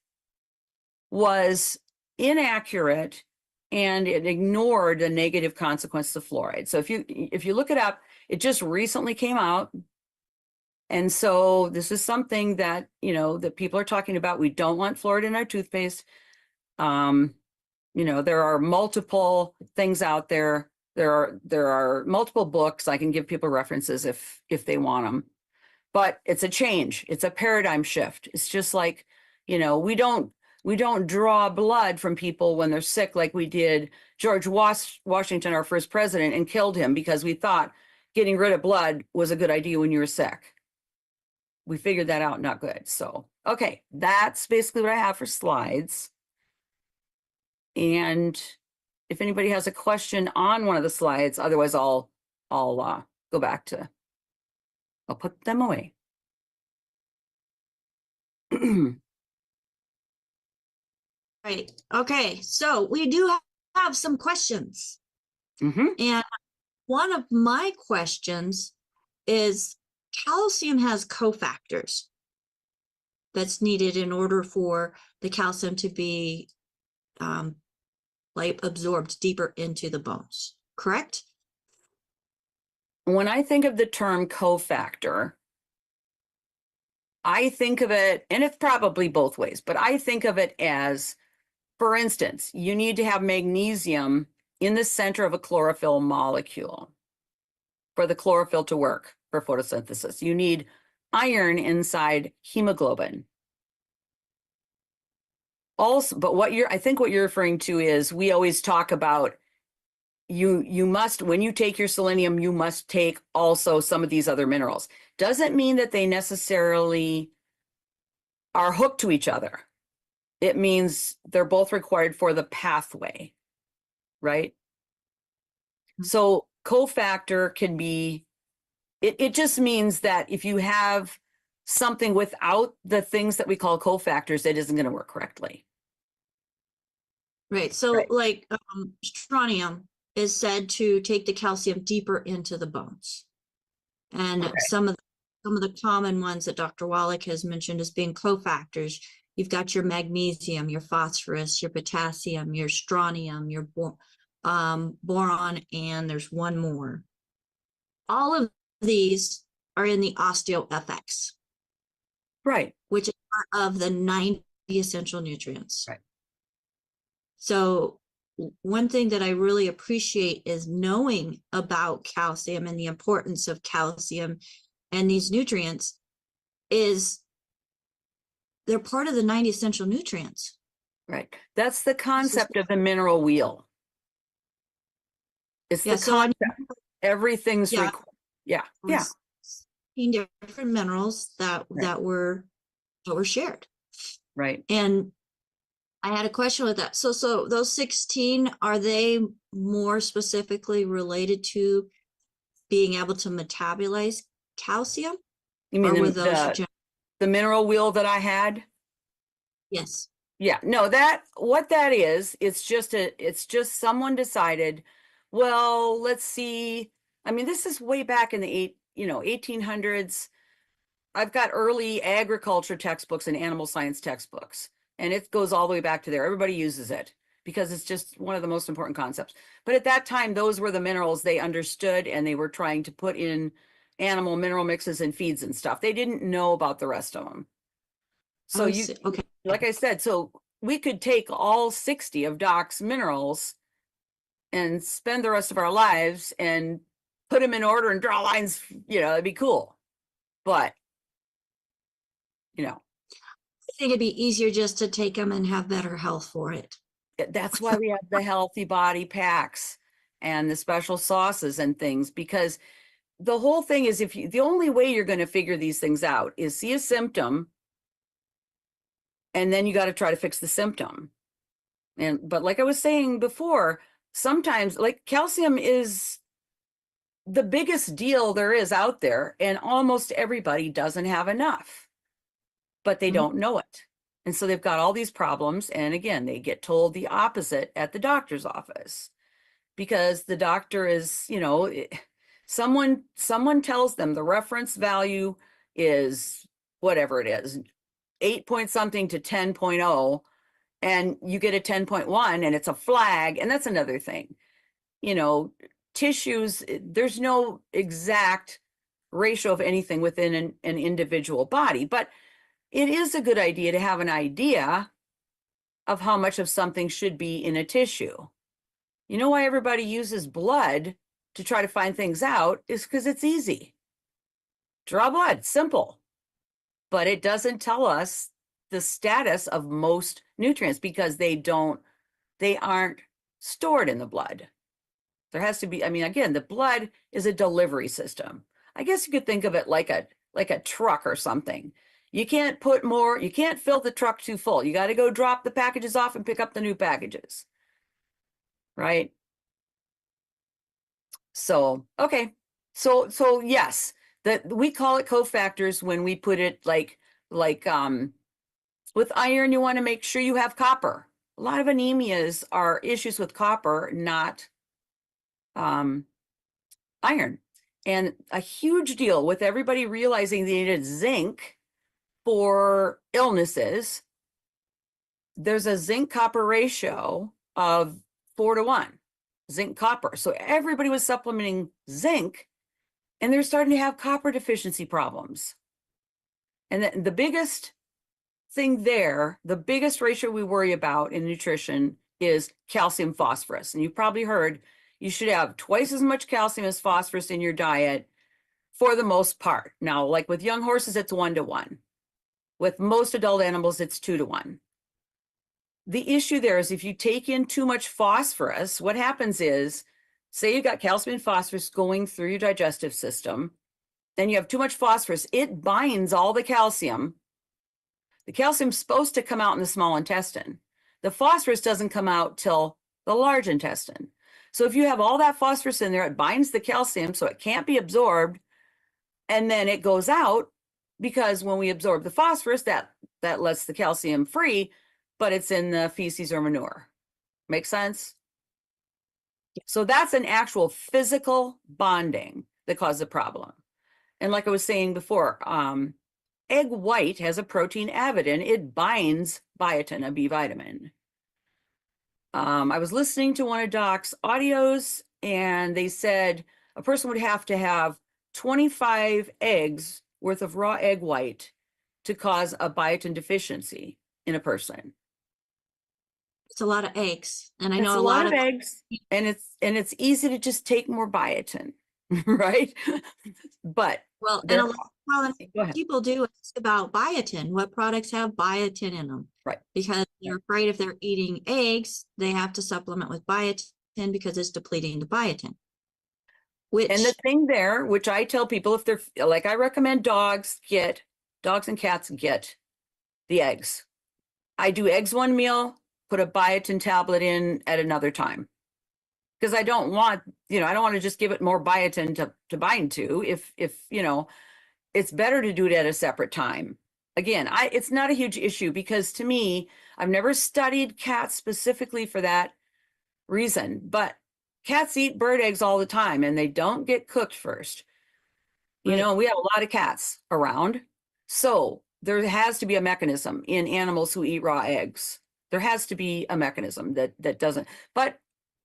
Speaker 2: was inaccurate, and it ignored the negative consequences of fluoride. So if you look it up, it just recently came out. And so this is something that, that people are talking about. We don't want fluoride in our toothpaste. There are multiple things out there. There are multiple books. I can give people references if they want them. But it's a change. It's a paradigm shift. It's just like, we don't draw blood from people when they're sick like we did George Washington, our first president, and killed him because we thought getting rid of blood was a good idea when you were sick. We figured that out, not good. So, okay, that's basically what I have for slides. And if anybody has a question on one of the slides, otherwise I'll go back to, I'll put them away.
Speaker 1: Right. Okay. So we do have some questions. And one of my questions is, calcium has cofactors that's needed in order for the calcium to be absorbed deeper into the bones, correct?
Speaker 2: When I think of the term cofactor, I think of it, and it's probably both ways, but I think of it as, for instance, you need to have magnesium in the center of a chlorophyll molecule for the chlorophyll to work for photosynthesis. You need iron inside hemoglobin. Also, but I think what you're referring to is, we always talk about you must, when you take your selenium, you must take also some of these other minerals. Doesn't mean that they necessarily are hooked to each other. It means they're both required for the pathway, right? So cofactor can be, it just means that if you have something without the things that we call cofactors, it isn't going to work correctly.
Speaker 1: Right. So
Speaker 2: Right.
Speaker 1: like strontium is said to take the calcium deeper into the bones. And
Speaker 2: Okay.
Speaker 1: some of the common ones that Dr. Wallach has mentioned as being cofactors, you've got your magnesium, your phosphorus, your potassium, your strontium, your boron, and there's one more. All of these are in the osteofx,
Speaker 2: Right.
Speaker 1: which is part of the 90 essential nutrients.
Speaker 2: Right.
Speaker 1: So one thing that I really appreciate is knowing about calcium and the importance of calcium and these nutrients is they're part of the 90 essential nutrients.
Speaker 2: Right. That's the concept of the mineral wheel. It's the concept. Everything's yeah.
Speaker 1: 16 different minerals that were shared.
Speaker 2: Right.
Speaker 1: And I had a question with that. So those 16, are they more specifically related to being able to metabolize calcium?
Speaker 2: You mean
Speaker 1: the
Speaker 2: mineral wheel that I had?
Speaker 1: Yes.
Speaker 2: Yeah, no, what that is, it's just someone decided, well, let's see. I mean, this is way back in the 1800s. I've got early agriculture textbooks and animal science textbooks, and it goes all the way back to there. Everybody uses it because it's just one of the most important concepts. But at that time, those were the minerals they understood, and they were trying to put in animal mineral mixes and feeds and stuff. They didn't know about the rest of them. So
Speaker 1: okay.
Speaker 2: Like I said, so we could take all 60 of Doc's minerals and spend the rest of our lives and put them in order and draw lines, it'd be cool. But,
Speaker 1: I think it'd be easier just to take them and have better health for it.
Speaker 2: That's why we have the healthy body packs and the special sauces and things, because the whole thing is, the only way you're going to figure these things out is see a symptom and then you got to try to fix the symptom. But like I was saying before, sometimes like calcium is the biggest deal there is out there, and almost everybody doesn't have enough, but they don't know it. And so they've got all these problems. And again, they get told the opposite at the doctor's office, because the doctor is, you know, someone tells them the reference value is whatever it is, 8 point something to 10.0, and you get a 10.1 and it's a flag. And that's another thing, you know, tissues, there's no exact ratio of anything within an individual body, but it is a good idea to have an idea of how much of something should be in a tissue. You know why everybody uses blood to try to find things out is because it's easy. Draw blood, simple. But it doesn't tell us the status of most nutrients because they aren't stored in the blood. There has to be, I mean, again, the blood is a delivery system. I guess you could think of it like a truck or something. You can't fill the truck too full. You got to go drop the packages off and pick up the new packages. Right? So, okay. So yes, we call it cofactors when we put it like with iron, you want to make sure you have copper. A lot of anemias are issues with copper, not iron. And a huge deal with everybody realizing they needed zinc for illnesses. There's a zinc copper ratio of 4:1, zinc copper. So everybody was supplementing zinc, and they're starting to have copper deficiency problems. And the biggest thing there, the biggest ratio we worry about in nutrition is calcium phosphorus. And you've probably heard you should have twice as much calcium as phosphorus in your diet for the most part. Now, like with young horses, it's 1:1. With most adult animals, it's 2:1. The issue there is if you take in too much phosphorus, what happens is, say you got calcium and phosphorus going through your digestive system, then you have too much phosphorus, it binds all the calcium. The calcium's supposed to come out in the small intestine. The phosphorus doesn't come out till the large intestine. So if you have all that phosphorus in there, it binds the calcium so it can't be absorbed, and then it goes out, because when we absorb the phosphorus, that lets the calcium free, but it's in the feces or manure. Make sense? So that's an actual physical bonding that causes the problem. And like I was saying before, egg white has a protein avidin. It binds biotin, a B vitamin. I was listening to one of Doc's audios, and they said a person would have to have 25 eggs worth of raw egg white to cause a biotin deficiency in a person.
Speaker 1: It's a lot of eggs, and I know
Speaker 2: It's
Speaker 1: a lot of
Speaker 2: eggs, and it's easy to just take more biotin, right? But
Speaker 1: well, and
Speaker 2: there-
Speaker 1: a lot of
Speaker 2: go ahead.
Speaker 1: people do ask about biotin. What products have biotin in them?
Speaker 2: Right.
Speaker 1: Because they're afraid if they're eating eggs, they have to supplement with biotin because it's depleting the biotin.
Speaker 2: And the thing there, which I tell people, if they're like, I recommend dogs and cats get the eggs. I do eggs one meal, put a biotin tablet in at another time. Because I don't want, I don't want to just give it more biotin to bind to. If it's better to do it at a separate time. Again, it's not a huge issue, because to me, I've never studied cats specifically for that reason, but cats eat bird eggs all the time, and they don't get cooked first. We have a lot of cats around. So there has to be a mechanism in animals who eat raw eggs. There has to be a mechanism that doesn't, but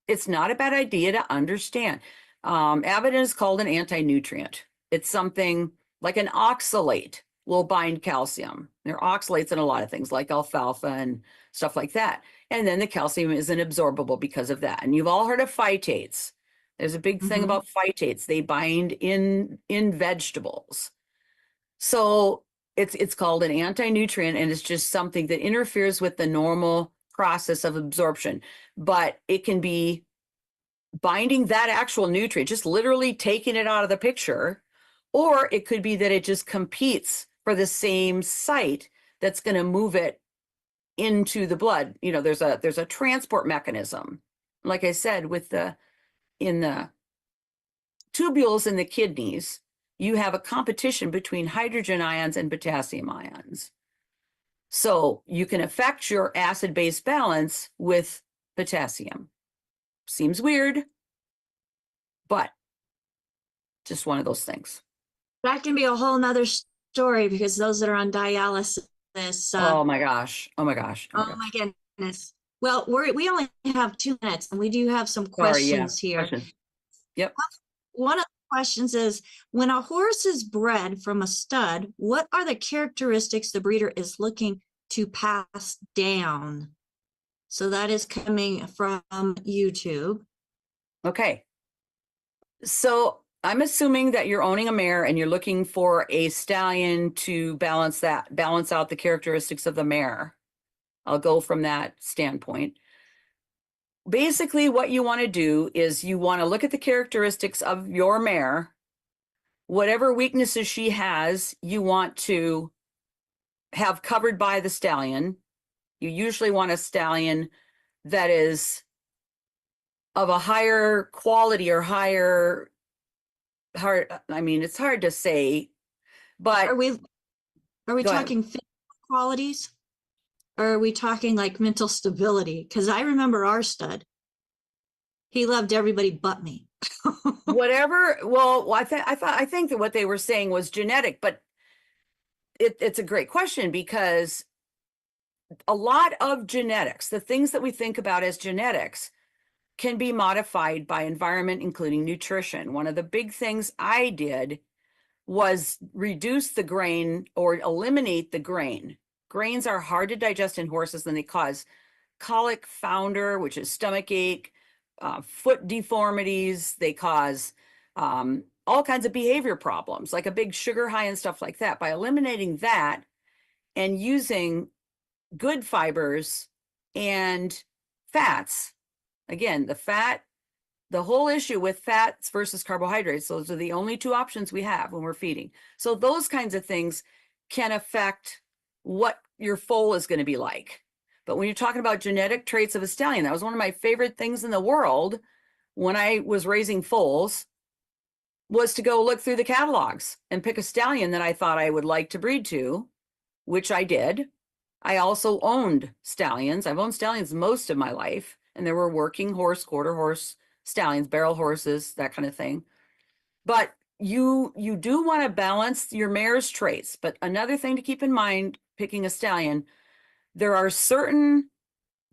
Speaker 2: it's not a bad idea to understand. Avidin is called an anti-nutrient. It's something like an oxalate will bind calcium. There are oxalates in a lot of things like alfalfa and stuff like that. And then the calcium isn't absorbable because of that. And you've all heard of phytates. There's a big thing about phytates. They bind in vegetables. So it's called an anti-nutrient, and it's just something that interferes with the normal process of absorption. But it can be binding that actual nutrient, just literally taking it out of the picture, or it could be that it just competes for the same site that's going to move it into the blood. You know, there's a transport mechanism. Like I said, in the tubules in the kidneys, you have a competition between hydrogen ions and potassium ions. So you can affect your acid-base balance with potassium. Seems weird, but just one of those things.
Speaker 1: That can be a whole nother story because those that are on dialysis.
Speaker 2: Oh my gosh. Oh my gosh. Oh my
Speaker 1: Oh
Speaker 2: gosh.
Speaker 1: my goodness. Well, we only have 2 minutes and we do have some
Speaker 2: Sorry, yeah.
Speaker 1: questions here.
Speaker 2: Questions. Yep.
Speaker 1: One of the questions is, when a horse is bred from a stud, what are the characteristics the breeder is looking to pass down? So that is coming from YouTube.
Speaker 2: Okay. So I'm assuming that you're owning a mare and you're looking for a stallion to balance out the characteristics of the mare. I'll go from that standpoint. Basically, what you want to do is you want to look at the characteristics of your mare. Whatever weaknesses she has, you want to have covered by the stallion. You usually want a stallion that is of a higher quality or I mean, it's hard to say, but
Speaker 1: Are we
Speaker 2: Go ahead.
Speaker 1: talking physical qualities? Or are we talking like mental stability? Because I remember our stud. He loved everybody but me.
Speaker 2: whatever. Well, I think that what they were saying was genetic, but it's a great question because a lot of genetics, the things that we think about as genetics, can be modified by environment, including nutrition. One of the big things I did was reduce the grain or eliminate the grain. Grains are hard to digest in horses, and they cause colic founder, which is stomach ache, foot deformities. They cause all kinds of behavior problems, like a big sugar high and stuff like that. By eliminating that and using good fibers and fats, again, the whole issue with fats versus carbohydrates, those are the only 2 options we have when we're feeding. So those kinds of things can affect what your foal is going to be like. But when you're talking about genetic traits of a stallion, that was one of my favorite things in the world when I was raising foals, was to go look through the catalogs and pick a stallion that I thought I would like to breed to, which I did. I also owned stallions. I've owned stallions most of my life, and there were working horse, quarter horse stallions, barrel horses, that kind of thing. But you do want to balance your mare's traits. But another thing to keep in mind, picking a stallion, there are certain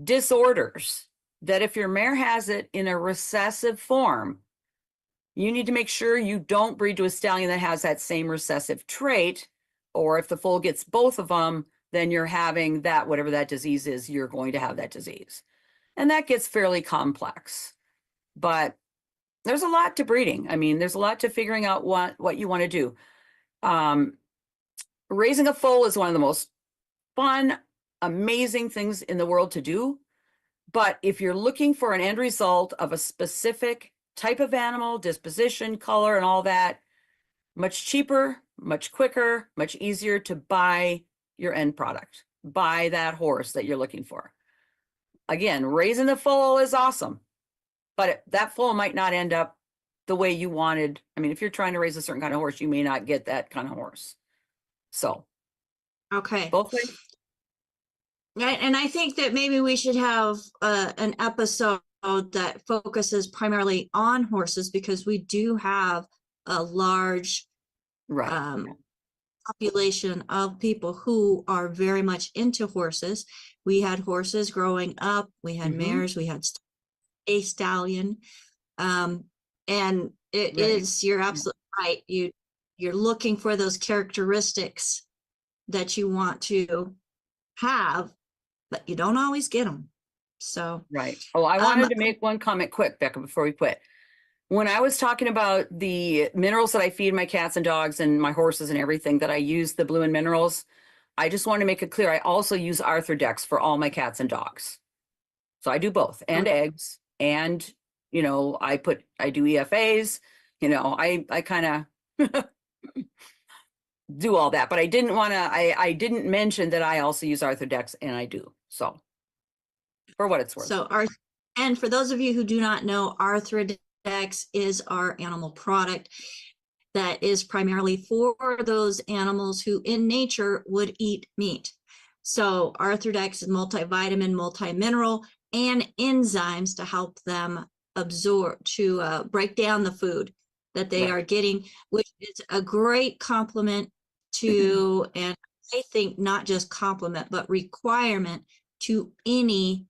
Speaker 2: disorders that if your mare has it in a recessive form, you need to make sure you don't breed to a stallion that has that same recessive trait. Or if the foal gets both of them, then you're having that, whatever that disease is, you're going to have that disease. And that gets fairly complex. But there's a lot to breeding. I mean, there's a lot to figuring out what you want to do. Raising a foal is one of the most fun, amazing things in the world to do. But if you're looking for an end result of a specific type of animal, disposition, color, and all that, much cheaper, much quicker, much easier to buy your end product, buy that horse that you're looking for. Again, raising the foal is awesome, but that foal might not end up the way you wanted. I mean, if you're trying to raise a certain kind of horse, you may not get that kind of horse. So,
Speaker 1: Okay.
Speaker 2: both ways.
Speaker 1: And I think that maybe we should have an episode that focuses primarily on horses, because we do have a large
Speaker 2: Right.
Speaker 1: population of people who are very much into horses. We had horses growing up, we had mares, we had a stallion. And it
Speaker 2: Right.
Speaker 1: is, you're absolutely right. You're looking for those characteristics that you want to have, but you don't always get them. So,
Speaker 2: Right. Oh, I wanted to make one comment quick, Becca, before we quit. When I was talking about the minerals that I feed my cats and dogs and my horses and everything, that I use the blue and minerals, I just want to make it clear. I also use Arthrodex for all my cats and dogs. So I do both, and eggs, and, you know, I do EFAs, you know, I kind of do all that, but I didn't mention that I also use Arthrodex, and I do. So for what it's worth.
Speaker 1: So and for those of you who do not know, Arthrodex is our animal product that is primarily for those animals who in nature would eat meat. So Arthrodex is multivitamin, multimineral, and enzymes to help them absorb, to break down the food that they are getting, which is a great complement to, and I think not just complement, but requirement to any,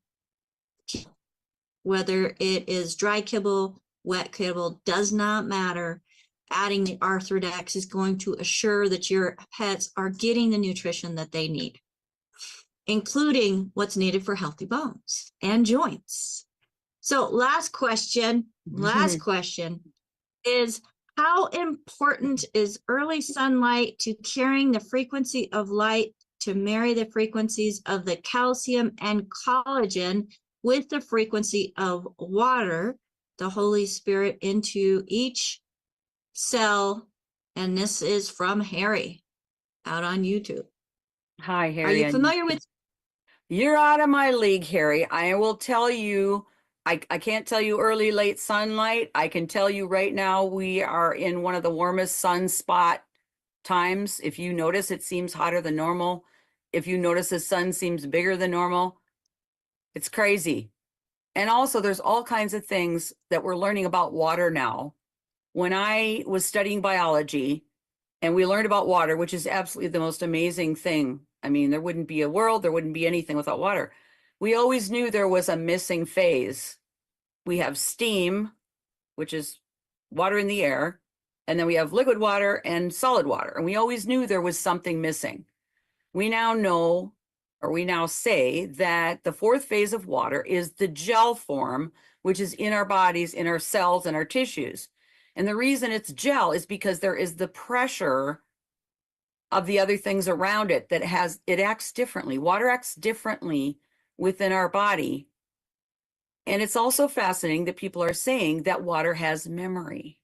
Speaker 1: whether it is dry kibble, wet kibble, does not matter. Adding the Arthrodex is going to assure that your pets are getting the nutrition that they need, including what's needed for healthy bones and joints. So last question is, how important is early sunlight to carrying the frequency of light to marry the frequencies of the calcium and collagen with the frequency of water, the Holy Spirit, into each cell? And this is from Harry out on YouTube.
Speaker 2: Hi, Harry.
Speaker 1: Are you familiar with?
Speaker 2: You're out of my league, Harry. I will tell you, I can't tell you early, late sunlight. I can tell you right now, we are in one of the warmest sunspot times. If you notice, it seems hotter than normal. If you notice the sun seems bigger than normal, it's crazy. And also there's all kinds of things that we're learning about water now. When I was studying biology and we learned about water, which is absolutely the most amazing thing. I mean, there wouldn't be a world, there wouldn't be anything without water. We always knew there was a missing phase. We have steam, which is water in the air, and then we have liquid water and solid water. And we always knew there was something missing. We now know, or we now say, that the fourth phase of water is the gel form, which is in our bodies, in our cells, and our tissues. And the reason it's gel is because there is the pressure of the other things around it that it acts differently. Water acts differently within our body. And it's also fascinating that people are saying that water has memory.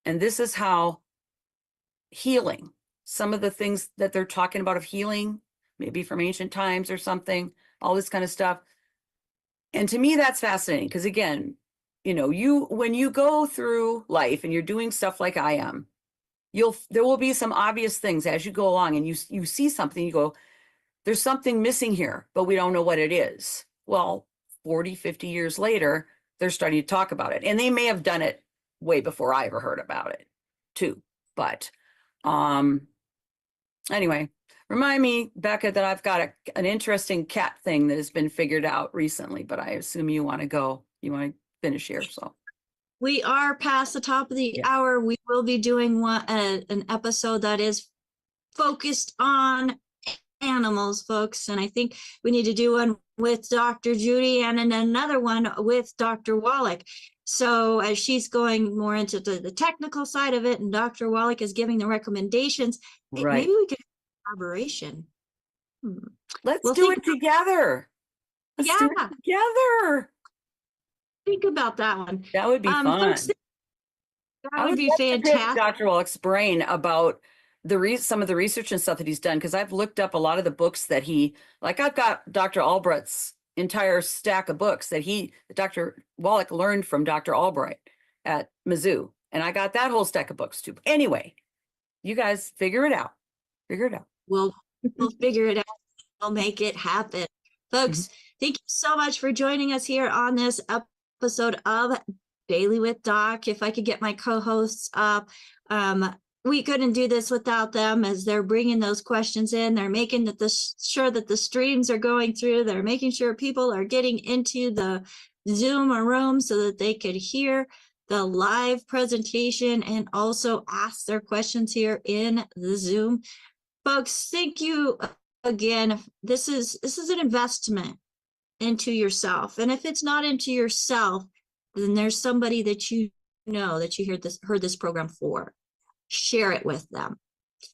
Speaker 2: And this is how healing, some of the things that they're talking about of healing, maybe from ancient times or something, all this kind of stuff. And to me, that's fascinating because, again, you know, when you go through life and you're doing stuff like I am, there will be some obvious things as you go along, and you see something, you go, there's something missing here, but we don't know what it is. Well, 40, 50 years later, they're starting to talk about it. And they may have done it way before I ever heard about it too. But anyway, remind me, Becca, that I've got an interesting cat thing that has been figured out recently, but I assume you want to go. You want to finish here, so.
Speaker 1: We are past the top of the hour. We will be doing an episode that is focused on animals, folks. And I think we need to do one with Dr. Judy and then another one with Dr. Wallach. So as she's going more into the technical side of it and Dr. Wallach is giving the recommendations, maybe we could have collaboration.
Speaker 2: Let's do it together. Let's do it together.
Speaker 1: Think about that one.
Speaker 2: That would be fun.
Speaker 1: Folks, that would be fantastic.
Speaker 2: Dr. Wallach's brain about some of the research and stuff that he's done, because I've looked up a lot of the books that I've got Dr. Albright's entire stack of books that Dr. Wallach learned from Dr. Albright at Mizzou. And I got that whole stack of books too. Anyway, you guys figure it out.
Speaker 1: We'll figure it out. We'll make it happen. Folks, thank you so much for joining us here on this episode of Daily with Doc. If I could get my co-hosts up, we couldn't do this without them, as they're bringing those questions in. They're making sure that the streams are going through. They're making sure people are getting into the Zoom room so that they could hear the live presentation and also ask their questions here in the Zoom. Folks, thank you again. This is an investment into yourself. And if it's not into yourself, then there's somebody that you know that you heard this program for. Share it with them.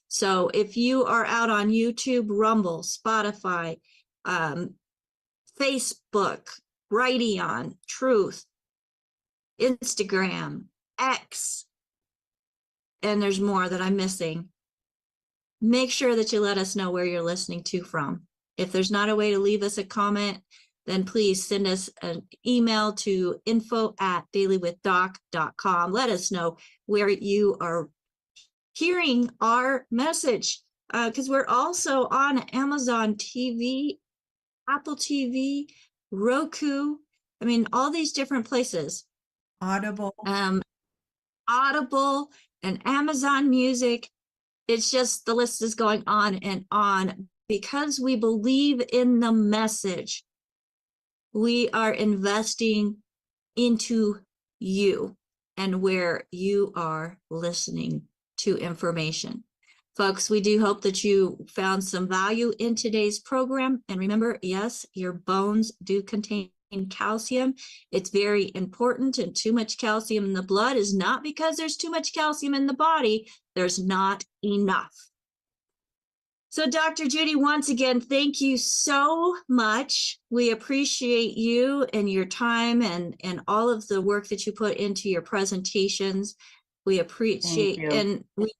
Speaker 1: So if you are out on YouTube, Rumble, Spotify, Facebook, Brighteon, Truth, Instagram, X, and there's more that I'm missing, make sure that you let us know where you're listening to from. If there's not a way to leave us a comment, then please send us an email to info@dailywithdoc.com. Let us know where you are hearing our message, because we're also on Amazon TV, Apple TV, Roku. I mean, all these different places.
Speaker 4: Audible.
Speaker 1: Audible and Amazon Music. It's just, the list is going on and on. Because we believe in the message, we are investing into you and where you are listening to information. Folks, we do hope that you found some value in today's program. And remember, yes, your bones do contain calcium. It's very important, and too much calcium in the blood is not because there's too much calcium in the body. There's not enough. So Dr. Judy, once again, thank you so much. We appreciate you and your time and all of the work that you put into your presentations. We appreciate, and we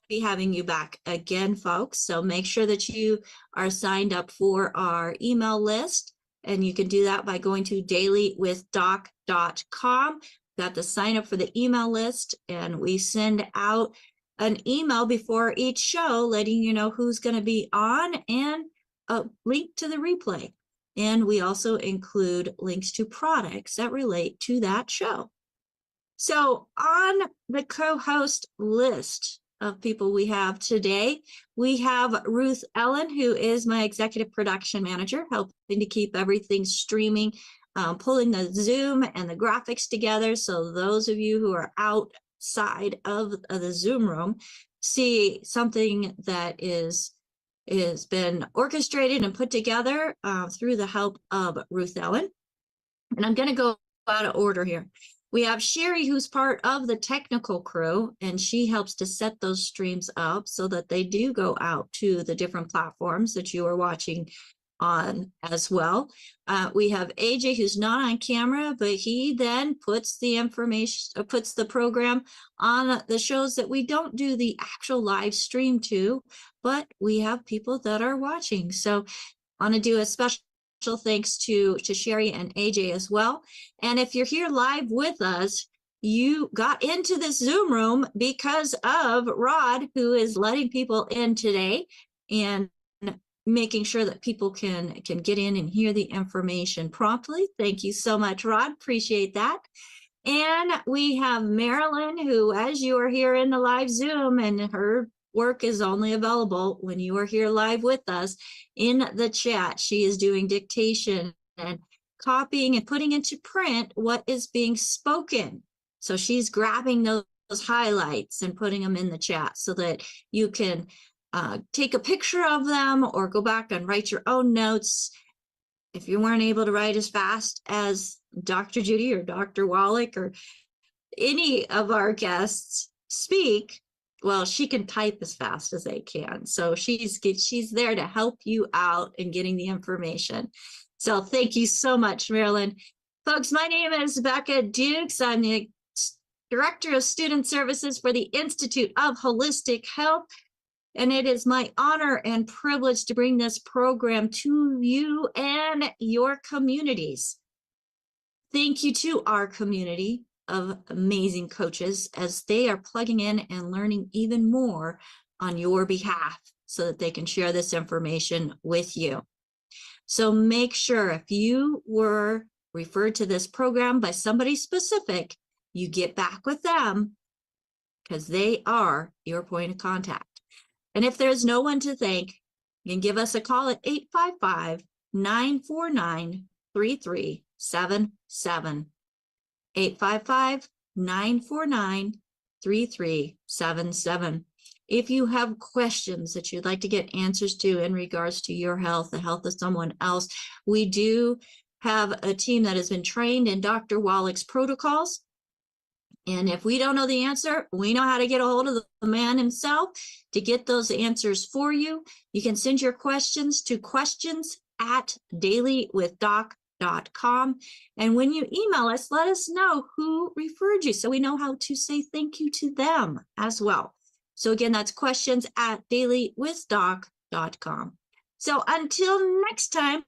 Speaker 1: be having you back again, folks. So make sure that you are signed up for our email list, and you can do that by going to dailywithdoc.com. Got to sign up for the email list, and we send out an email before each show letting you know who's going to be on and a link to the replay. And we also include links to products that relate to that show. So on the co-host list of people we have today, we have Ruth Ellen, who is my executive production manager, helping to keep everything streaming, pulling the Zoom and the graphics together. So those of you who are outside of the Zoom room see something that is been orchestrated and put together through the help of Ruth Ellen. And I'm going to go out of order here. We have Sherry, who's part of the technical crew, and she helps to set those streams up so that they do go out to the different platforms that you are watching on as well. We have AJ, who's not on camera, but he then puts the information, puts the program on the shows that we don't do the actual live stream to, but we have people that are watching. So I want to do a special thanks to Sherry and AJ as well. And if you're here live with us, you got into this Zoom room because of Rod, who is letting people in today and making sure that people can get in and hear the information promptly. Thank you so much, Rod. Appreciate that. And we have Marilyn, who, as you are here in the live Zoom, and her work is only available when you are here live with us in the chat. She is doing dictation and copying and putting into print what is being spoken. So she's grabbing those highlights and putting them in the chat so that you can take a picture of them or go back and write your own notes. If you weren't able to write as fast as Dr. Judy or Dr. Wallach or any of our guests speak, well, she can type as fast as they can. So she's there to help you out in getting the information. So thank you so much, Marilyn. Folks, my name is Becca Dukes. I'm the Director of Student Services for the Institute of Holistic Health. And it is my honor and privilege to bring this program to you and your communities. Thank you to our community of amazing coaches as they are plugging in and learning even more on your behalf so that they can share this information with you. So make sure if you were referred to this program by somebody specific, you get back with them because they are your point of contact. And if there's no one to thank, you can give us a call at 855-949-3377. 855-949-3377. If you have questions that you'd like to get answers to in regards to your health, the health of someone else, we do have a team that has been trained in Dr. Wallach's protocols. And if we don't know the answer, we know how to get a hold of the man himself to get those answers for you. You can send your questions to questions@dailywithdoc.com. And when you email us, let us know who referred you so we know how to say thank you to them as well. So again, that's questions@dailywithdoc.com. So until next time,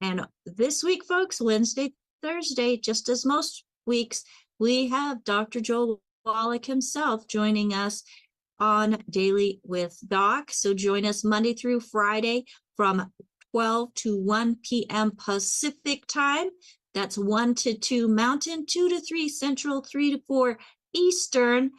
Speaker 1: and this week, folks, Wednesday, Thursday, just as most weeks, we have Dr. Joel Wallach himself joining us on Daily with Doc. So join us Monday through Friday from 12 to 1 p.m. Pacific time. That's 1 to 2 Mountain, 2 to 3 Central, 3 to 4 Eastern.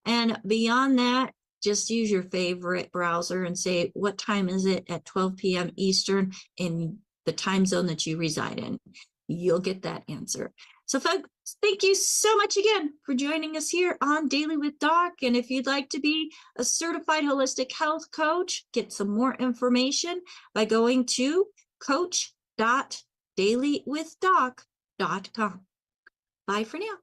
Speaker 1: And beyond that, just use your favorite browser and say, what time is it at 12 p.m. Eastern in the time zone that you reside in? You'll get that answer. So folks, thank you so much again for joining us here on Daily with Doc. And if you'd like to be a certified holistic health coach, get some more information by going to coach.dailywithdoc.com. Bye for now.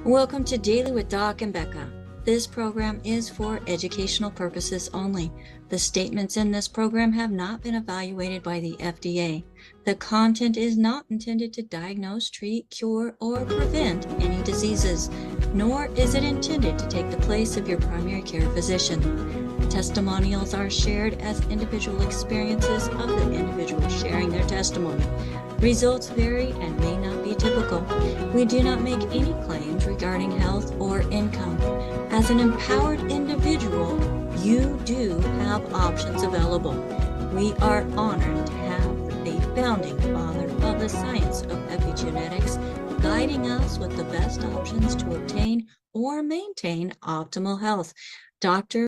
Speaker 1: Welcome to Daily with Doc and Becca. This program is for educational purposes only. The statements in this program have not been evaluated by the FDA. The content is not intended to diagnose, treat, cure, or prevent any diseases, nor is it intended to take the place of your primary care physician. Testimonials are shared as individual experiences of the individual sharing their testimony. Results vary and may not be typical. We do not make any claims regarding health or income. As an empowered individual, you do have options available. We are honored to have a founding father of the science of epigenetics guiding us with the best options to obtain or maintain optimal health. Dr.